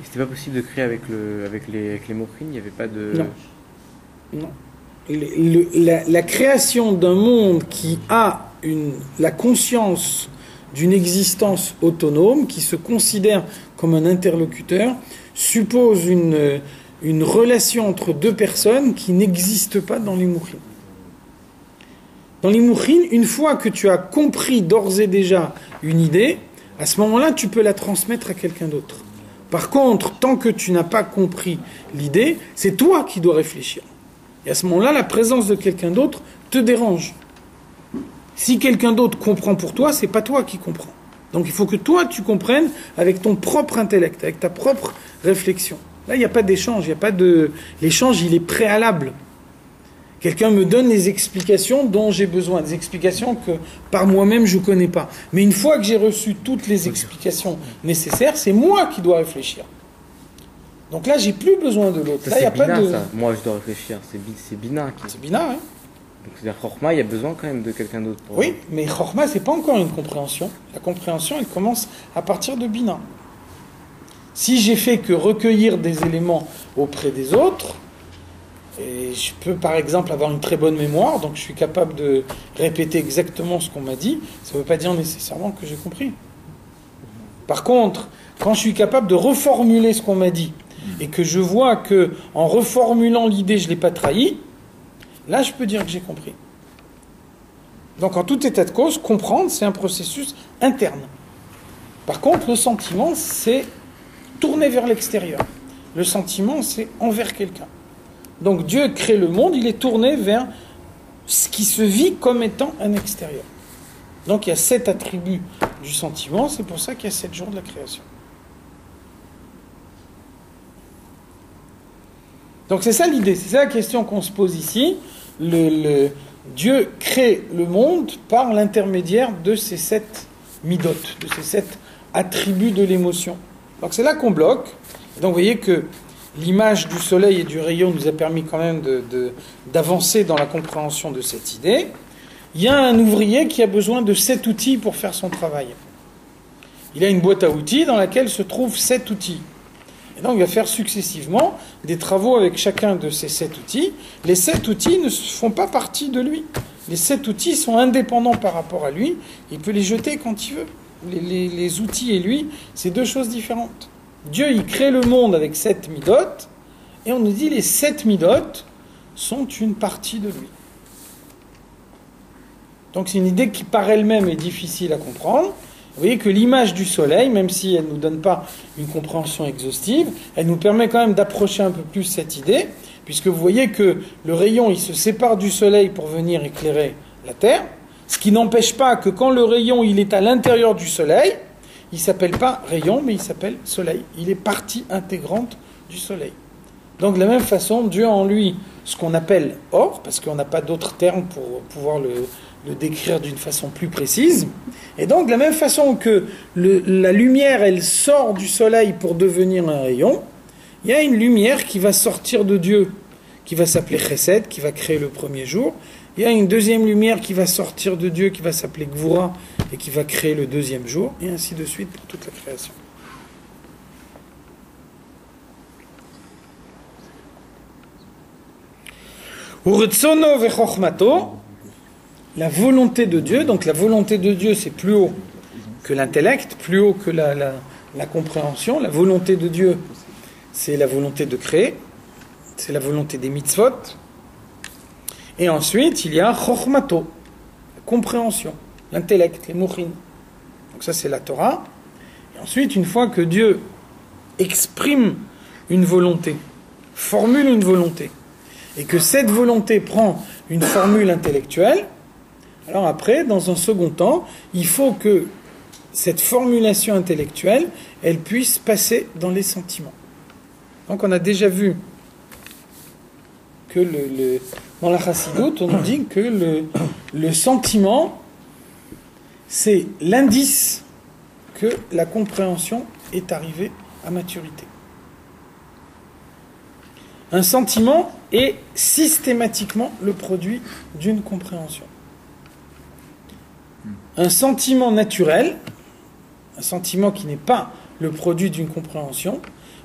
[SPEAKER 2] Et c'était pas possible de créer avec les mochines, il n'y avait pas de...
[SPEAKER 1] Non. La création d'un monde qui a la conscience d'une existence autonome, qui se considère comme un interlocuteur, suppose une relation entre deux personnes qui n'existe pas dans les mourines. Dans les mourines, une fois que tu as compris d'ores et déjà une idée, à ce moment-là, tu peux la transmettre à quelqu'un d'autre. Par contre, tant que tu n'as pas compris l'idée, c'est toi qui dois réfléchir. Et à ce moment-là, la présence de quelqu'un d'autre te dérange. Si quelqu'un d'autre comprend pour toi, c'est pas toi qui comprends. Donc il faut que toi, tu comprennes avec ton propre intellect, avec ta propre réflexion. Là, il n'y a pas d'échange, l'échange, il est préalable. Quelqu'un me donne les explications dont j'ai besoin, des explications que par moi-même je ne connais pas. Mais une fois que j'ai reçu toutes les explications nécessaires, c'est moi qui dois réfléchir. Donc là, j'ai plus besoin de l'autre. Là, il n'y a pas de...
[SPEAKER 2] ça. Moi, je dois réfléchir. C'est Bina.
[SPEAKER 1] C'est Bina, hein.
[SPEAKER 2] Donc, c'est-à-dire Chorma, il y a besoin quand même de quelqu'un d'autre.
[SPEAKER 1] Oui, mais Chorma, c'est pas encore une compréhension. La compréhension, elle commence à partir de Bina. Si j'ai fait que recueillir des éléments auprès des autres, et je peux par exemple avoir une très bonne mémoire, donc je suis capable de répéter exactement ce qu'on m'a dit, ça ne veut pas dire nécessairement que j'ai compris. Par contre, quand je suis capable de reformuler ce qu'on m'a dit, et que je vois que en reformulant l'idée, je ne l'ai pas trahi, là je peux dire que j'ai compris. Donc en tout état de cause, comprendre, c'est un processus interne. Par contre, le sentiment, c'est tourner vers l'extérieur. Le sentiment, c'est envers quelqu'un. Donc Dieu crée le monde, il est tourné vers ce qui se vit comme étant un extérieur. Donc il y a 7 attributs du sentiment, c'est pour ça qu'il y a 7 jours de la création. Donc c'est ça l'idée, c'est ça la question qu'on se pose ici. Dieu crée le monde par l'intermédiaire de ces 7 midotes, de ces 7 attributs de l'émotion. Donc c'est là qu'on bloque. Donc vous voyez que l'image du soleil et du rayon nous a permis quand même d'avancer dans la compréhension de cette idée. Il y a un ouvrier qui a besoin de 7 outils pour faire son travail. Il a une boîte à outils dans laquelle se trouvent 7 outils. Et donc il va faire successivement des travaux avec chacun de ces 7 outils. Les 7 outils ne font pas partie de lui. Les 7 outils sont indépendants par rapport à lui. Il peut les jeter quand il veut. Les outils et lui, c'est 2 choses différentes. Dieu, il crée le monde avec 7 midotes, et on nous dit les 7 midotes sont une partie de lui. Donc c'est une idée qui par elle-même est difficile à comprendre. Vous voyez que l'image du soleil, même si elle ne nous donne pas une compréhension exhaustive, elle nous permet quand même d'approcher un peu plus cette idée, puisque vous voyez que le rayon, il se sépare du soleil pour venir éclairer la Terre, ce qui n'empêche pas que quand le rayon il est à l'intérieur du soleil, il ne s'appelle pas rayon, mais il s'appelle soleil. Il est partie intégrante du soleil. Donc de la même façon, Dieu a en lui ce qu'on appelle or, parce qu'on n'a pas d'autres termes pour pouvoir le décrire d'une façon plus précise. Et donc de la même façon que la lumière, elle sort du soleil pour devenir un rayon, il y a une lumière qui va sortir de Dieu, qui va s'appeler Chesed, qui va créer le premier jour. Il y a une deuxième lumière qui va sortir de Dieu, qui va s'appeler Gvura, et qui va créer le deuxième jour, et ainsi de suite pour toute la création. Uretsono vechochmato, la volonté de Dieu, donc la volonté de Dieu c'est plus haut que l'intellect, plus haut que la compréhension. La volonté de Dieu c'est la volonté de créer, c'est la volonté des mitzvot. Et ensuite il y a chochmato, la compréhension, l'intellect, les mouchin. Donc ça c'est la Torah. Et ensuite une fois que Dieu exprime une volonté, formule une volonté, et que cette volonté prend une formule intellectuelle, alors après, dans un second temps, il faut que cette formulation intellectuelle, elle puisse passer dans les sentiments. Donc on a déjà vu que dans la Chassidoute, on nous dit que le sentiment, c'est l'indice que la compréhension est arrivée à maturité. Un sentiment est systématiquement le produit d'une compréhension. Un sentiment naturel, un sentiment qui n'est pas le produit d'une compréhension,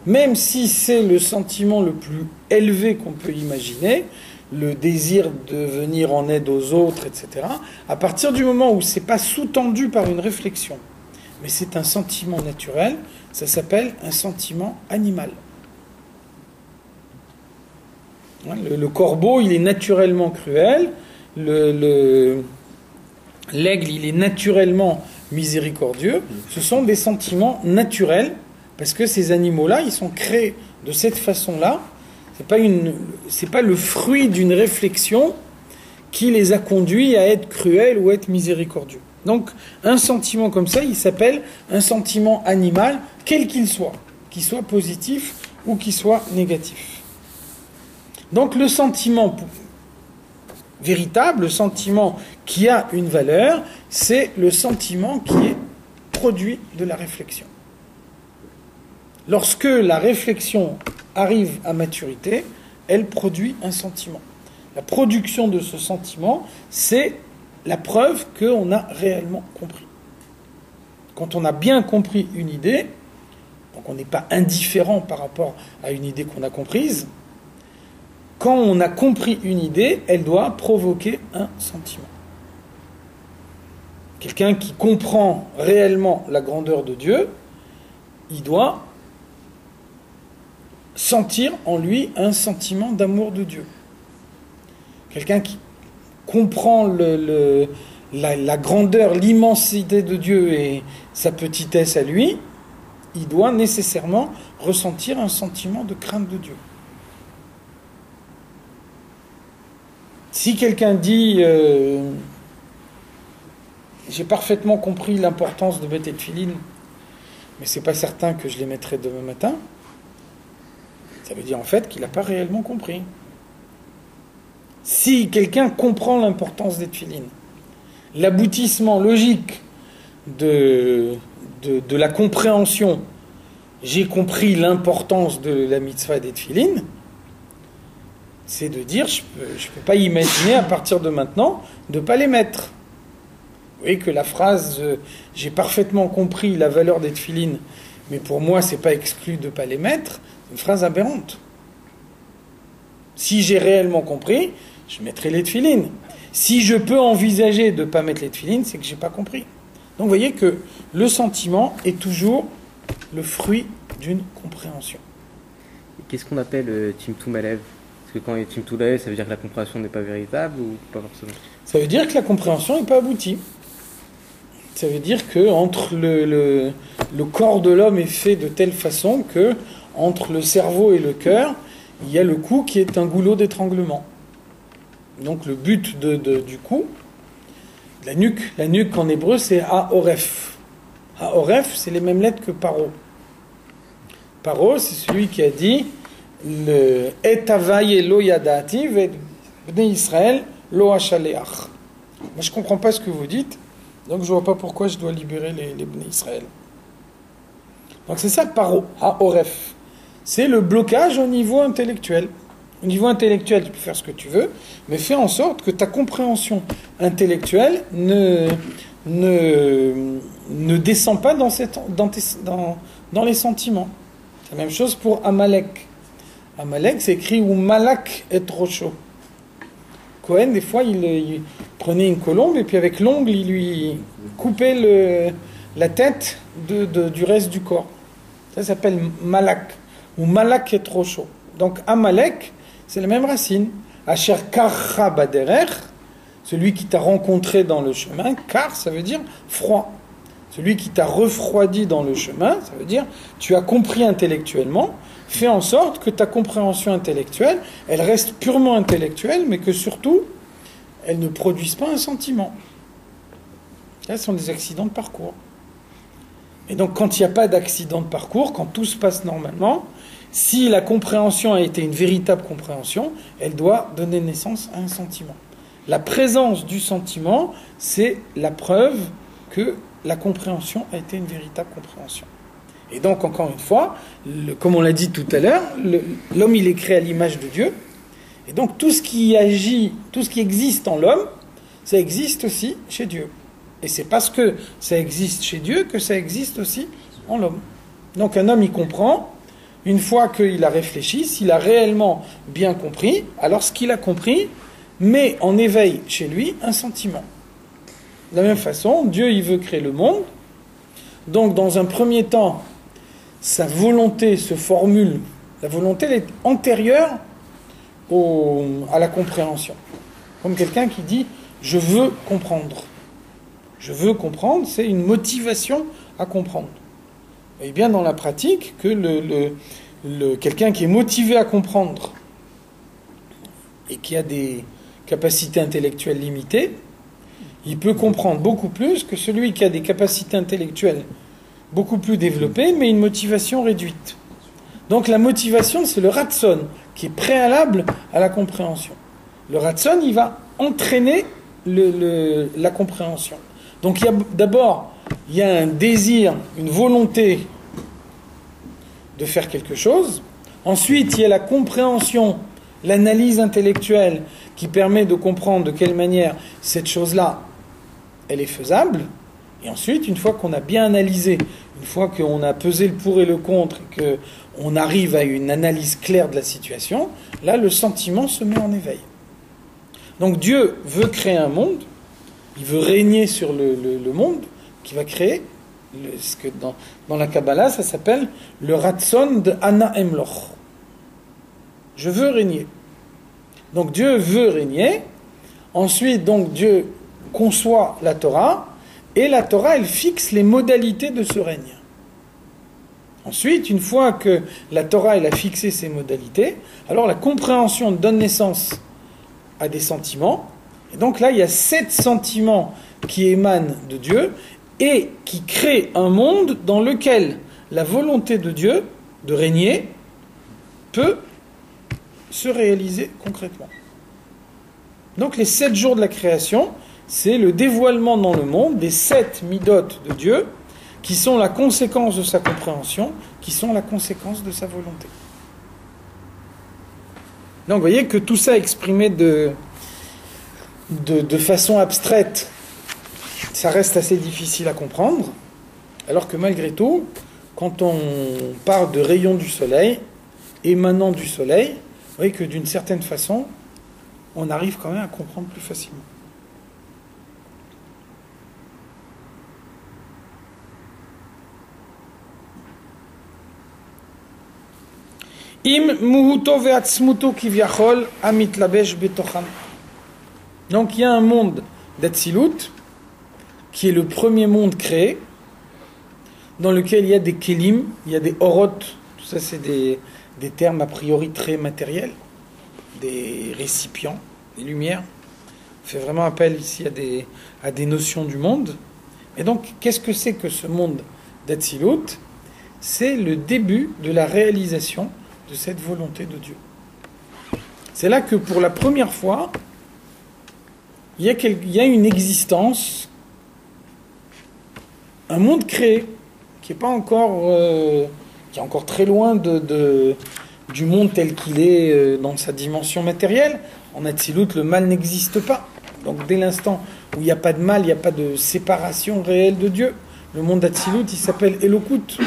[SPEAKER 1] même si c'est le sentiment le plus élevé qu'on peut imaginer, le désir de venir en aide aux autres, etc., à partir du moment où ce n'est pas sous-tendu par une réflexion, mais c'est un sentiment naturel, ça s'appelle un sentiment animal. Le corbeau, il est naturellement cruel, l'aigle, il est naturellement miséricordieux. Ce sont des sentiments naturels, parce que ces animaux-là, ils sont créés de cette façon-là. C'est pas le fruit d'une réflexion qui les a conduits à être cruels ou à être miséricordieux. Donc, un sentiment comme ça, il s'appelle un sentiment animal, quel qu'il soit positif ou qu'il soit négatif. Donc le sentiment véritable, le sentiment qui a une valeur, c'est le sentiment qui est produit de la réflexion. Lorsque la réflexion arrive à maturité, elle produit un sentiment. La production de ce sentiment, c'est la preuve qu'on a réellement compris. Quand on a bien compris une idée, donc on n'est pas indifférent par rapport à une idée qu'on a comprise, quand on a compris une idée, elle doit provoquer un sentiment. Quelqu'un qui comprend réellement la grandeur de Dieu, il doit sentir en lui un sentiment d'amour de Dieu. Quelqu'un qui comprend la grandeur, l'immensité de Dieu et sa petitesse à lui, il doit nécessairement ressentir un sentiment de crainte de Dieu. Si quelqu'un dit j'ai parfaitement compris l'importance de mettre les tefilines, mais c'est pas certain que je les mettrai demain matin, ça veut dire en fait qu'il n'a pas réellement compris. Si quelqu'un comprend l'importance des tefilines, l'aboutissement logique de la compréhension, j'ai compris l'importance de la mitzvah des tefilines, c'est de dire, je peux pas imaginer à partir de maintenant de ne pas les mettre. Vous voyez que la phrase j'ai parfaitement compris la valeur des tefilines, mais pour moi c'est pas exclu de ne pas les mettre, c'est une phrase aberrante. Si j'ai réellement compris, je mettrai les tefilines. Si je peux envisager de ne pas mettre les tefilines, c'est que j'ai pas compris. Donc vous voyez que le sentiment est toujours le fruit d'une compréhension.
[SPEAKER 2] Et qu'est-ce qu'on appelle Timtum Alev? Parce que quand il y a Timtum Alev, ça veut dire que la compréhension n'est pas véritable ou pas forcément?
[SPEAKER 1] Ça veut dire que la compréhension n'est pas aboutie. Ça veut dire que entre le corps de l'homme est fait de telle façon que entre le cerveau et le cœur, il y a le cou qui est un goulot d'étranglement. Donc le but du cou, la nuque en hébreu c'est Haoref. Haoref, c'est les mêmes lettres que Paro. Paro, c'est celui qui a dit le Et Havaye lo yadati ve bnei Israël lo hashaleach. Moi je comprends pas ce que vous dites, donc je vois pas pourquoi je dois libérer les bnei Israël. Donc c'est ça Paro, Haoref. C'est le blocage au niveau intellectuel. Au niveau intellectuel, tu peux faire ce que tu veux, mais fais en sorte que ta compréhension intellectuelle ne descend pas dans les sentiments. C'est la même chose pour Amalek. Amalek, c'est écrit ou Malak et Rocho. Cohen, des fois, il prenait une colombe et puis avec l'ongle, il lui coupait la tête du reste du corps. Ça s'appelle Malak ou Malak et Rocho. Donc Amalek, c'est la même racine. Asher karcha baderer, celui qui t'a rencontré dans le chemin. Kar, ça veut dire froid. Celui qui t'a refroidi dans le chemin, ça veut dire tu as compris intellectuellement. Fais en sorte que ta compréhension intellectuelle, elle reste purement intellectuelle, mais que surtout, elle ne produise pas un sentiment. Là, ce sont des accidents de parcours. Et donc, quand il n'y a pas d'accident de parcours, quand tout se passe normalement, si la compréhension a été une véritable compréhension, elle doit donner naissance à un sentiment. La présence du sentiment, c'est la preuve que la compréhension a été une véritable compréhension. Et donc, encore une fois, comme on l'a dit tout à l'heure, l'homme, il est créé à l'image de Dieu. Et donc, tout ce qui agit, tout ce qui existe en l'homme, ça existe aussi chez Dieu. Et c'est parce que ça existe chez Dieu que ça existe aussi en l'homme. Donc, un homme, il comprend. Une fois qu'il a réfléchi, s'il a réellement bien compris, alors ce qu'il a compris met en éveil chez lui un sentiment. De la même façon, Dieu, il veut créer le monde. Donc, dans un premier temps, sa volonté se formule. La volonté, elle est antérieure à la compréhension. Comme quelqu'un qui dit « je veux comprendre ». Je veux comprendre, c'est une motivation à comprendre. Et bien dans la pratique, que quelqu'un qui est motivé à comprendre et qui a des capacités intellectuelles limitées, il peut comprendre beaucoup plus que celui qui a des capacités intellectuelles beaucoup plus développées, mais une motivation réduite. Donc la motivation, c'est le ratson, qui est préalable à la compréhension. Le ratson, il va entraîner la compréhension. Donc d'abord, il y a un désir, une volonté de faire quelque chose. Ensuite, il y a la compréhension, l'analyse intellectuelle qui permet de comprendre de quelle manière cette chose-là, elle est faisable. Et ensuite, une fois qu'on a bien analysé, une fois qu'on a pesé le pour et le contre, et qu'on arrive à une analyse claire de la situation, là, le sentiment se met en éveil. Donc Dieu veut créer un monde, il veut régner sur le monde qu'il va créer. Ce que dans la Kabbalah, ça s'appelle le Ratson de Ana Emloch. Je veux régner. Donc Dieu veut régner. Ensuite, donc Dieu conçoit la Torah. Et la Torah, elle fixe les modalités de ce règne. Ensuite, une fois que la Torah elle a fixé ses modalités, alors la compréhension donne naissance à des sentiments. Et donc là, il y a 7 sentiments qui émanent de Dieu et qui créent un monde dans lequel la volonté de Dieu de régner peut se réaliser concrètement. Donc les 7 jours de la création, c'est le dévoilement dans le monde des 7 midotes de Dieu, qui sont la conséquence de sa compréhension, qui sont la conséquence de sa volonté. Donc vous voyez que tout ça exprimé de façon abstraite, ça reste assez difficile à comprendre, alors que malgré tout, quand on parle de rayons du soleil, émanant du soleil, vous voyez que d'une certaine façon, on arrive quand même à comprendre plus facilement. Im muhuto ve'atzmuto kivyachol amitlabesh betocham. Donc il y a un monde d'Atsilut, qui est le premier monde créé, dans lequel il y a des kelim, il y a des orot, tout ça c'est des termes a priori très matériels, des récipients, des lumières. On fait vraiment appel ici à des notions du monde. Et donc, qu'est-ce que c'est que ce monde d'Atsilut? C'est le début de la réalisation de cette volonté de Dieu. C'est là que pour la première fois, il y a une existence, un monde créé, qui est encore très loin du monde tel qu'il est dans sa dimension matérielle. En Atsilut, le mal n'existe pas. Donc dès l'instant où il n'y a pas de mal, il n'y a pas de séparation réelle de Dieu. Le monde d'Atsilut, il s'appelle Elokut.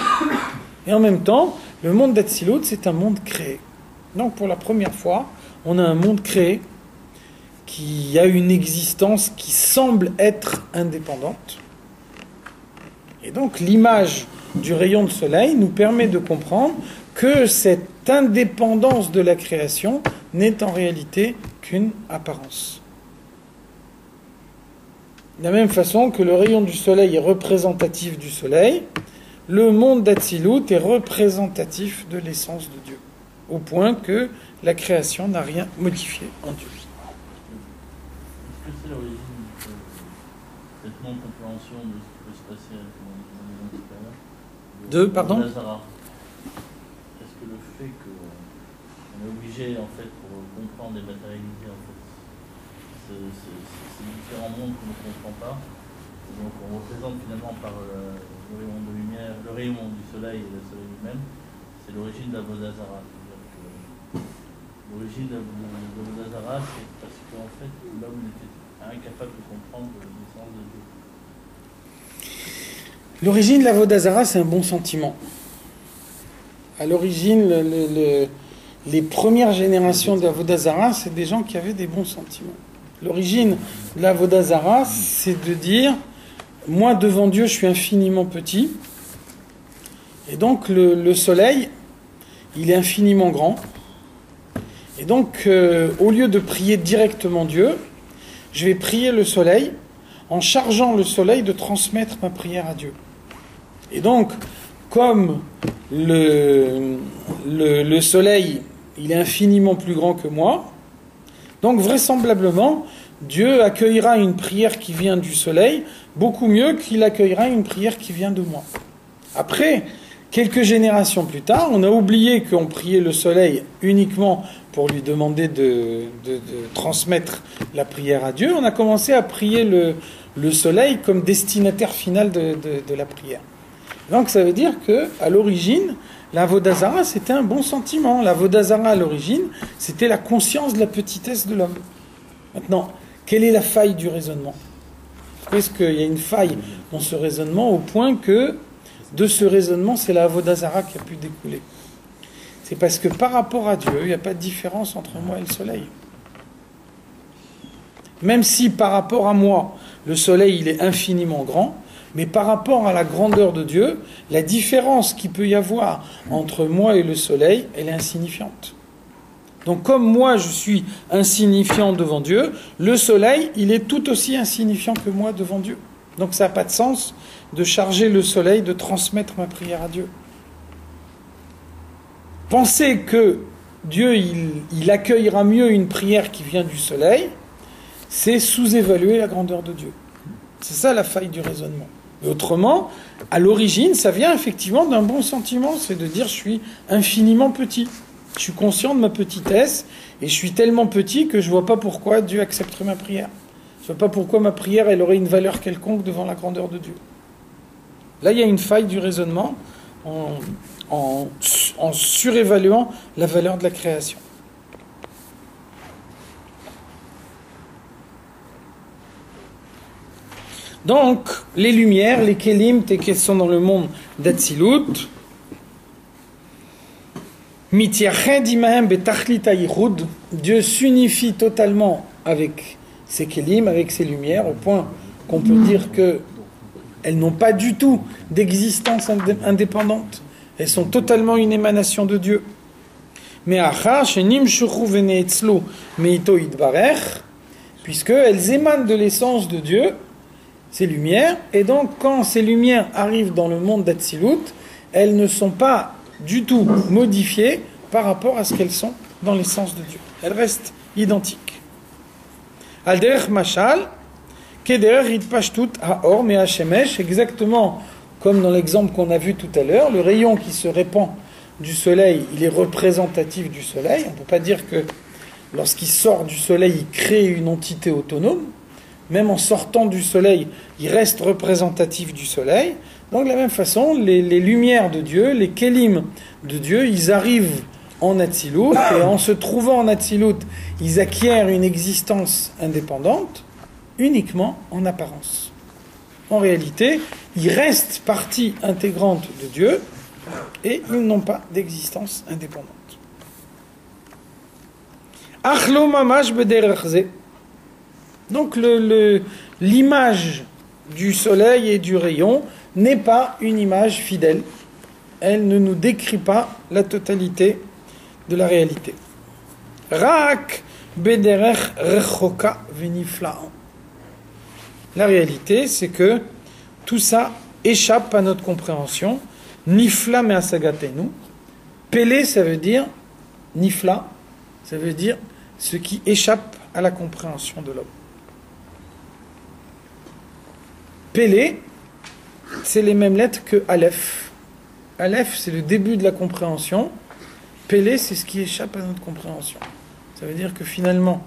[SPEAKER 1] Et en même temps, le monde d'Atsilut, c'est un monde créé. Donc pour la première fois, on a un monde créé qui a une existence qui semble être indépendante. Et donc l'image du rayon de soleil nous permet de comprendre que cette indépendance de la création n'est en réalité qu'une apparence. De la même façon que le rayon du soleil est représentatif du soleil, le monde d'Atsilut est représentatif de l'essence de Dieu, au point que la création n'a rien modifié en Dieu.
[SPEAKER 3] Est-ce que c'est l'origine de cette non-compréhension de ce qui peut se passer avec le monde supérieur
[SPEAKER 1] Pardon ?
[SPEAKER 3] Lazara. Est-ce que le fait qu'on est obligé, en fait, pour comprendre et matérialiser, en fait, ces différents mondes qu'on ne comprend pas, et donc on représente finalement par le rayon de lumière, le rayon du soleil et le soleil lui-même, c'est l'origine de la Vodazara. L'origine de la Vodazara, c'est parce qu'en fait, l'homme était incapable de comprendre l'essence de Dieu.
[SPEAKER 1] L'origine de la Vodazara, c'est un bon sentiment. À l'origine, les premières générations de la Vodazara, c'est des gens qui avaient des bons sentiments. L'origine de la Vodazara, c'est de dire, moi devant Dieu, je suis infiniment petit, et donc le soleil, il est infiniment grand. Et donc, au lieu de prier directement Dieu, je vais prier le soleil en chargeant le soleil de transmettre ma prière à Dieu. Et donc, comme le soleil, il est infiniment plus grand que moi, donc vraisemblablement, Dieu accueillera une prière qui vient du soleil beaucoup mieux qu'il accueillera une prière qui vient de moi. Après, quelques générations plus tard, on a oublié qu'on priait le soleil uniquement pour lui demander de transmettre la prière à Dieu. On a commencé à prier le soleil comme destinataire final de la prière. Donc ça veut dire qu'à l'origine, la Vodazara, c'était un bon sentiment. La Vodazara, à l'origine, c'était la conscience de la petitesse de l'homme. Maintenant, quelle est la faille du raisonnement? Est-ce qu'il y a une faille dans ce raisonnement au point que de ce raisonnement, c'est la Vodazara qui a pu découler? C'est parce que par rapport à Dieu, il n'y a pas de différence entre moi et le soleil. Même si par rapport à moi, le soleil il est infiniment grand, mais par rapport à la grandeur de Dieu, la différence qu'il peut y avoir entre moi et le soleil, elle est insignifiante. Donc comme moi je suis insignifiant devant Dieu, le soleil il est tout aussi insignifiant que moi devant Dieu. Donc ça n'a pas de sens de charger le soleil de transmettre ma prière à Dieu. Penser que Dieu il accueillera mieux une prière qui vient du soleil, c'est sous-évaluer la grandeur de Dieu. C'est ça la faille du raisonnement. Et autrement, à l'origine, ça vient effectivement d'un bon sentiment, c'est de dire je suis infiniment petit. Je suis conscient de ma petitesse et je suis tellement petit que je ne vois pas pourquoi Dieu accepterait ma prière. Je ne vois pas pourquoi ma prière elle aurait une valeur quelconque devant la grandeur de Dieu. Là, il y a une faille du raisonnement en surévaluant la valeur de la création. Donc, les lumières, les kélim, qui sont dans le monde d'Atsilut, Dieu s'unifie totalement avec ces kélim, avec ces lumières, au point qu'on peut dire qu'elles n'ont pas du tout d'existence indépendante. Elles sont totalement une émanation de Dieu. Mais puisqu'elles émanent de l'essence de Dieu, ces lumières, et donc quand ces lumières arrivent dans le monde d'Atsilut, elles ne sont pas du tout modifiées par rapport à ce qu'elles sont dans l'essence de Dieu. Elles restent identiques. Al-derech mashal, kederech itpashtut haor me hashemesh, exactement comme dans l'exemple qu'on a vu tout à l'heure, le rayon qui se répand du soleil, il est représentatif du soleil. On ne peut pas dire que lorsqu'il sort du soleil, il crée une entité autonome. Même en sortant du soleil, il reste représentatif du soleil. Donc de la même façon, les lumières de Dieu, les kélim de Dieu, ils arrivent en Atsilut, et en se trouvant en Atsilut, ils acquièrent une existence indépendante, uniquement en apparence. En réalité, ils restent partie intégrante de Dieu, et ils n'ont pas d'existence indépendante. Achlo mamash bederachze. Donc l'image du soleil et du rayon n'est pas une image fidèle. Elle ne nous décrit pas la totalité de la réalité. Rak bederech rechoka venifla'an. La réalité, c'est que tout ça échappe à notre compréhension. Nifla me asagatenu. Pélé, ça veut dire nifla, ça veut dire ce qui échappe à la compréhension de l'homme. Pélé, c'est les mêmes lettres que Aleph. Aleph, c'est le début de la compréhension. Pélé, c'est ce qui échappe à notre compréhension. Ça veut dire que finalement,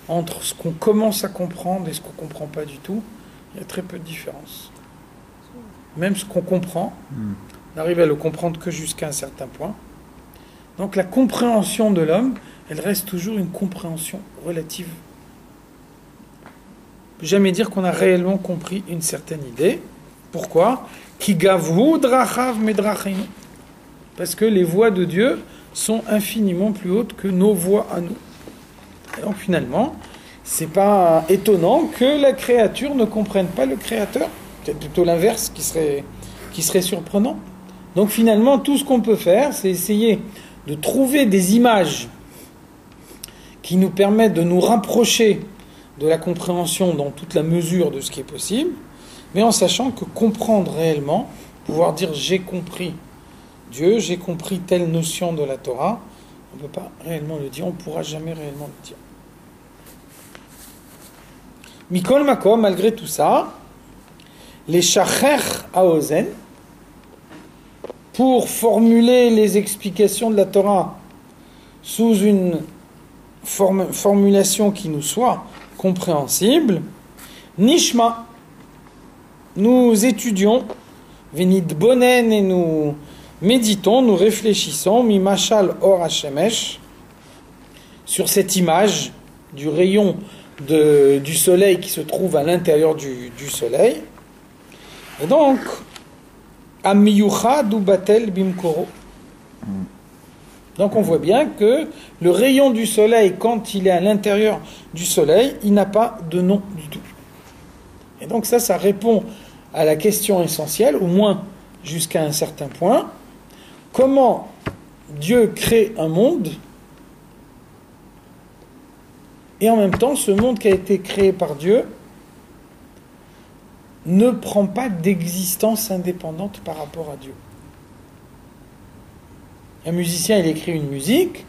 [SPEAKER 1] entre ce qu'on commence à comprendre et ce qu'on ne comprend pas du tout, il y a très peu de différence. Même ce qu'on comprend, on n'arrive à le comprendre que jusqu'à un certain point. Donc la compréhension de l'homme, elle reste toujours une compréhension relative. On ne peut jamais dire qu'on a réellement compris une certaine idée. Pourquoi ? Parce que les voies de Dieu sont infiniment plus hautes que nos voies à nous. Et donc finalement, c'est pas étonnant que la créature ne comprenne pas le Créateur. C'est plutôt l'inverse qui serait surprenant. Donc finalement, tout ce qu'on peut faire, c'est essayer de trouver des images qui nous permettent de nous rapprocher de la compréhension dans toute la mesure de ce qui est possible, mais en sachant que comprendre réellement, pouvoir dire j'ai compris Dieu, j'ai compris telle notion de la Torah, on ne peut pas réellement le dire, on ne pourra jamais réellement le dire. Mikol Makom, malgré tout ça, les shacher haozen, pour formuler les explications de la Torah sous une formulation qui nous soit compréhensible, Nishma, nous étudions, Venid Bonen, et nous méditons, nous réfléchissons, Mimashal Or Hashemesh, sur cette image du rayon du soleil qui se trouve à l'intérieur du soleil. Et donc, Amiyucha Dubatel Bimkoro. Donc on voit bien que le rayon du soleil, quand il est à l'intérieur du soleil, il n'a pas de nom du tout. Et donc ça répond à la question essentielle, au moins jusqu'à un certain point. Comment Dieu crée un monde et en même temps, ce monde qui a été créé par Dieu ne prend pas d'existence indépendante par rapport à Dieu. Un musicien, il écrit une musique.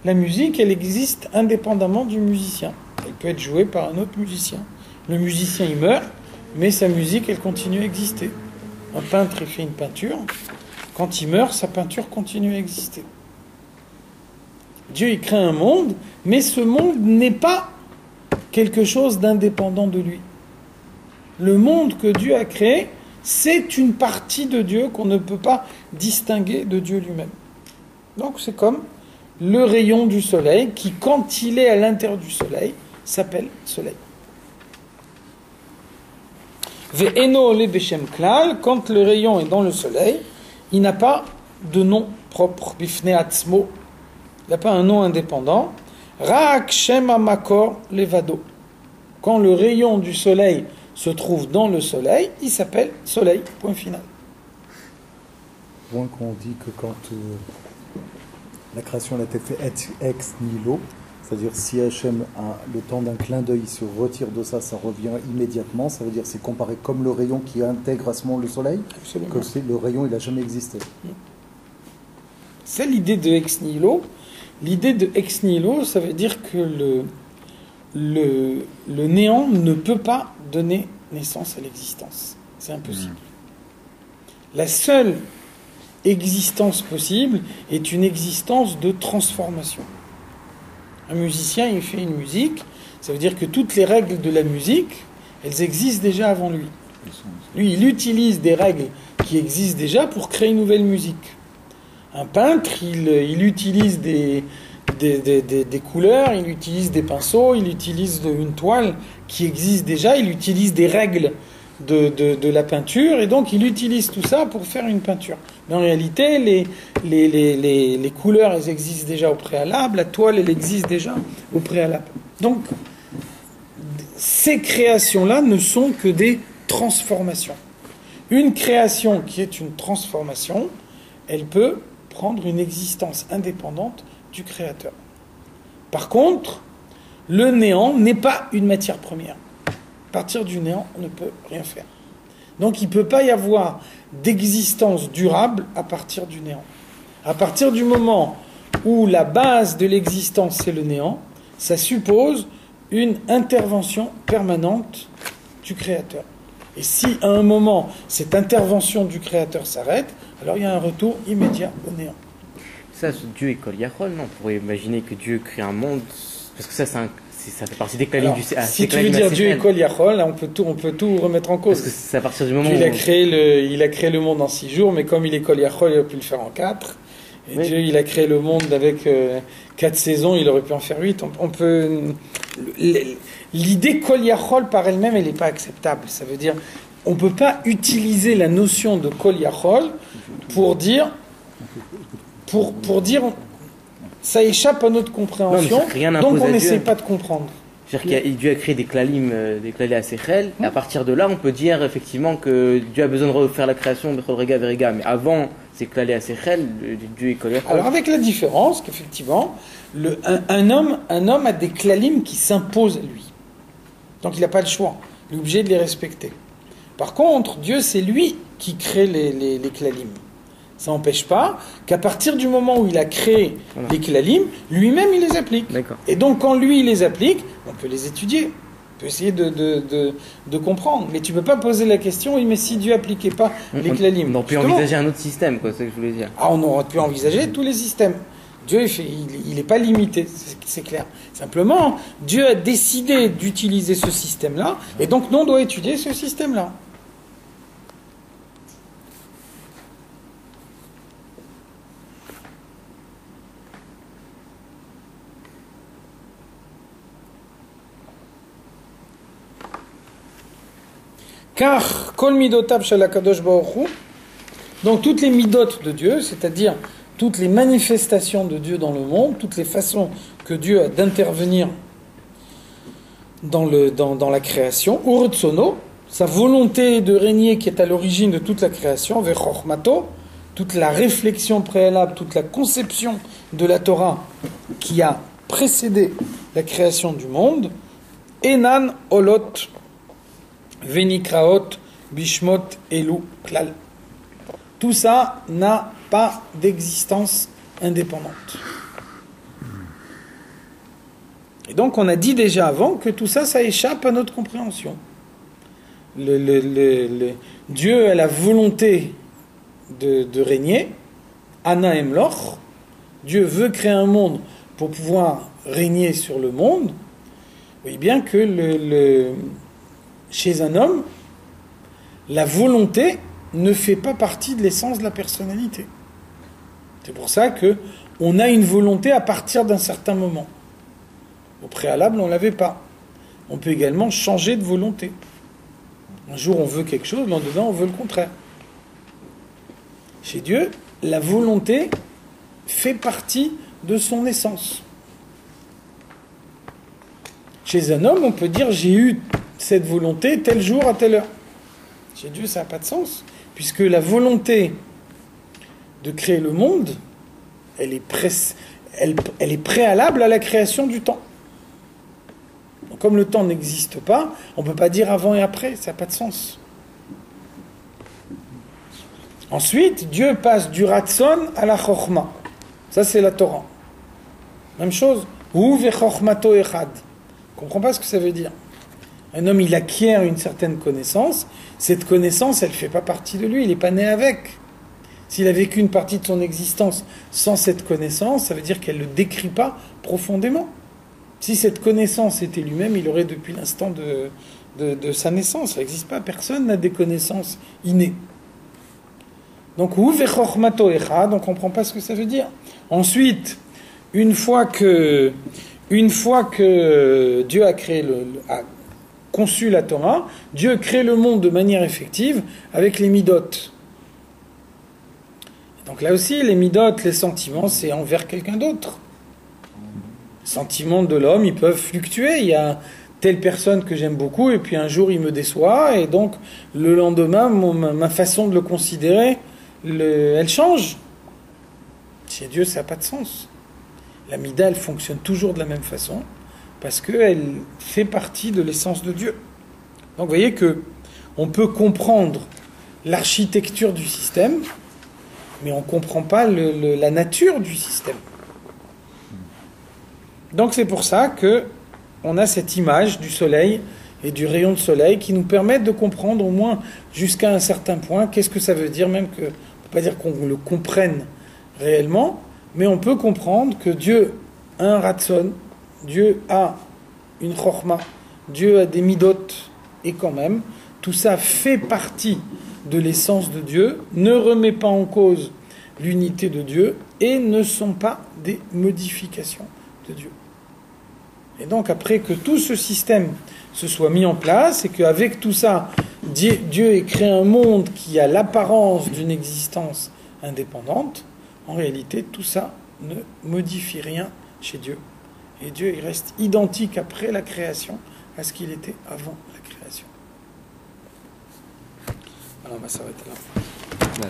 [SPEAKER 1] La musique, elle existe indépendamment du musicien. Elle peut être jouée par un autre musicien. Le musicien, il meurt, mais sa musique, elle continue à exister. Un peintre, il fait une peinture. Quand il meurt, sa peinture continue à exister. Dieu il crée un monde, mais ce monde n'est pas quelque chose d'indépendant de lui. Le monde que Dieu a créé, c'est une partie de Dieu qu'on ne peut pas distinguer de Dieu lui-même. Donc c'est comme le rayon du soleil qui, quand il est à l'intérieur du soleil, s'appelle soleil. Ve'eno le beshem klal, quand le rayon est dans le soleil, il n'a pas de nom propre, bifne atzmo, il n'a pas un nom indépendant. Ra'ak shem amakor levado. Quand le rayon du soleil se trouve dans le soleil, il s'appelle soleil, point final.
[SPEAKER 4] Point qu'on dit que quand la création a été faite ex nihilo, c'est-à-dire si Hachem a le temps d'un clin d'œil, il se retire de ça, ça revient immédiatement, ça veut dire c'est comparé comme le rayon qui intègre à ce moment le soleil.
[SPEAKER 1] Absolument.
[SPEAKER 4] Que le rayon il n'a jamais existé.
[SPEAKER 1] C'est l'idée de ex nihilo. L'idée de ex nihilo, ça veut dire que le néant ne peut pas donner naissance à l'existence. C'est impossible. La seule existence possible est une existence de transformation. Un musicien, il fait une musique, ça veut dire que toutes les règles de la musique, elles existent déjà avant lui. Lui, il utilise des règles qui existent déjà pour créer une nouvelle musique. Un peintre, il utilise des couleurs, il utilise des pinceaux, il utilise une toile qui existe déjà, il utilise des règles de la peinture, et donc il utilise tout ça pour faire une peinture. Mais en réalité, les couleurs, elles existent déjà au préalable, la toile, elle existe déjà au préalable. Donc, ces créations-là ne sont que des transformations. Une création qui est une transformation, elle peut prendre une existence indépendante du créateur. Par contre, le néant n'est pas une matière première. À partir du néant, on ne peut rien faire. Donc il ne peut pas y avoir d'existence durable à partir du néant. À partir du moment où la base de l'existence c'est le néant, ça suppose une intervention permanente du créateur. Et si à un moment cette intervention du créateur s'arrête, alors il y a un retour immédiat au néant.
[SPEAKER 2] Ça, Dieu est Kol Yachol, non? On pourrait imaginer que Dieu crée un monde, parce que ça fait partie des clalim du
[SPEAKER 1] si tu veux dire Dieu est Kol Yachol, là on peut tout remettre en cause.
[SPEAKER 2] Parce que c'est à partir du moment
[SPEAKER 1] Dieu, il a créé le monde en 6 jours, mais comme il est Kol Yachol, il aurait pu le faire en 4. Et oui. Dieu, il a créé le monde avec 4 saisons, il aurait pu en faire 8. On peut... L'idée Kol Yachol par elle-même, elle n'est pas acceptable. Ça veut dire, on ne peut pas utiliser la notion de Kol Yachol pour dire ça échappe à notre compréhension, donc on n'essaie pas de comprendre.
[SPEAKER 2] C'est-à-dire que Dieu a créé des klalim à Sechel, et à partir de là, on peut dire effectivement que Dieu a besoin de refaire la création de Chol Rega Verega, mais avant ces klalim à Sechel, Dieu est Kol Yachol.
[SPEAKER 1] Alors avec la différence qu'effectivement, un homme a des klalim qui s'imposent à lui. Donc il n'a pas le choix, il est obligé de les respecter. Par contre, Dieu, c'est lui qui crée les klalim. Ça n'empêche pas qu'à partir du moment où il a créé les klalim, lui-même il les applique.
[SPEAKER 2] D'accord.
[SPEAKER 1] Et donc quand lui il les applique, on peut les étudier, on peut essayer de comprendre. Mais tu ne peux pas poser la question, oui mais si Dieu n'appliquait pas les klalim.
[SPEAKER 2] On aurait pu envisager un autre système, quoi, c'est ce que je voulais dire.
[SPEAKER 1] Ah, on aurait pu envisager tous les systèmes. Dieu il n'est pas limité, c'est clair. Simplement, Dieu a décidé d'utiliser ce système-là, et donc nous on doit étudier ce système-là. Car, kol midotav shel HaKadosh Baruch Hu, donc toutes les midotes de Dieu, c'est-à-dire toutes les manifestations de Dieu dans le monde, toutes les façons que Dieu a d'intervenir dans la création, urtsono, sa volonté de régner qui est à l'origine de toute la création, vechormato, toute la réflexion préalable, toute la conception de la Torah qui a précédé la création du monde, enan olot Venikraot, Bishmot, Elu, Klal. Tout ça n'a pas d'existence indépendante. Et donc on a dit déjà avant que tout ça, ça échappe à notre compréhension. Dieu a la volonté de régner, Ana Emloch. Dieu veut créer un monde pour pouvoir régner sur le monde, vous voyez bien que chez un homme, la volonté ne fait pas partie de l'essence de la personnalité. C'est pour ça qu'on a une volonté à partir d'un certain moment. Au préalable, on ne l'avait pas. On peut également changer de volonté. Un jour, on veut quelque chose, le lendemain, on veut le contraire. Chez Dieu, la volonté fait partie de son essence. Chez un homme, on peut dire « j'ai eu cette volonté tel jour à telle heure ». Chez Dieu, ça n'a pas de sens, puisque la volonté de créer le monde, elle est préalable à la création du temps. Donc, comme le temps n'existe pas, on ne peut pas dire avant et après, ça n'a pas de sens. Ensuite, Dieu passe du Ratson à la Chokhma. Ça, c'est la Torah. Même chose. Hu vechokhmato echad. On ne comprend pas ce que ça veut dire. Un homme, il acquiert une certaine connaissance. Cette connaissance, elle ne fait pas partie de lui. Il n'est pas né avec. S'il a vécu une partie de son existence sans cette connaissance, ça veut dire qu'elle ne le décrit pas profondément. Si cette connaissance était lui-même, il aurait depuis l'instant de sa naissance. Ça n'existe pas. Personne n'a des connaissances innées. Donc, Hu vechokhmato echad, on ne comprend pas ce que ça veut dire. Ensuite, une fois que Dieu a conçu la Torah, Dieu crée le monde de manière effective avec les midot. Donc là aussi, les midot, les sentiments, c'est envers quelqu'un d'autre. Les sentiments de l'homme, ils peuvent fluctuer. Il y a telle personne que j'aime beaucoup, et puis un jour, il me déçoit, et donc le lendemain, ma façon de le considérer, elle change. Chez Dieu, ça n'a pas de sens. La mida, elle fonctionne toujours de la même façon, parce qu'elle fait partie de l'essence de Dieu. Donc vous voyez qu'on peut comprendre l'architecture du système, mais on ne comprend pas la nature du système. Donc c'est pour ça qu'on a cette image du soleil et du rayon de soleil qui nous permettent de comprendre au moins jusqu'à un certain point qu'est-ce que ça veut dire, même que, on ne peut pas dire qu'on le comprenne réellement, mais on peut comprendre que Dieu a un ratson, Dieu a une chokhma, Dieu a des midot, et quand même, tout ça fait partie de l'essence de Dieu, ne remet pas en cause l'unité de Dieu, et ne sont pas des modifications de Dieu. Et donc après que tout ce système se soit mis en place, et qu'avec tout ça, Dieu ait créé un monde qui a l'apparence d'une existence indépendante, en réalité, tout ça ne modifie rien chez Dieu. Et Dieu, il reste identique après la création à ce qu'il était avant la création. Alors, on va s'arrêter là.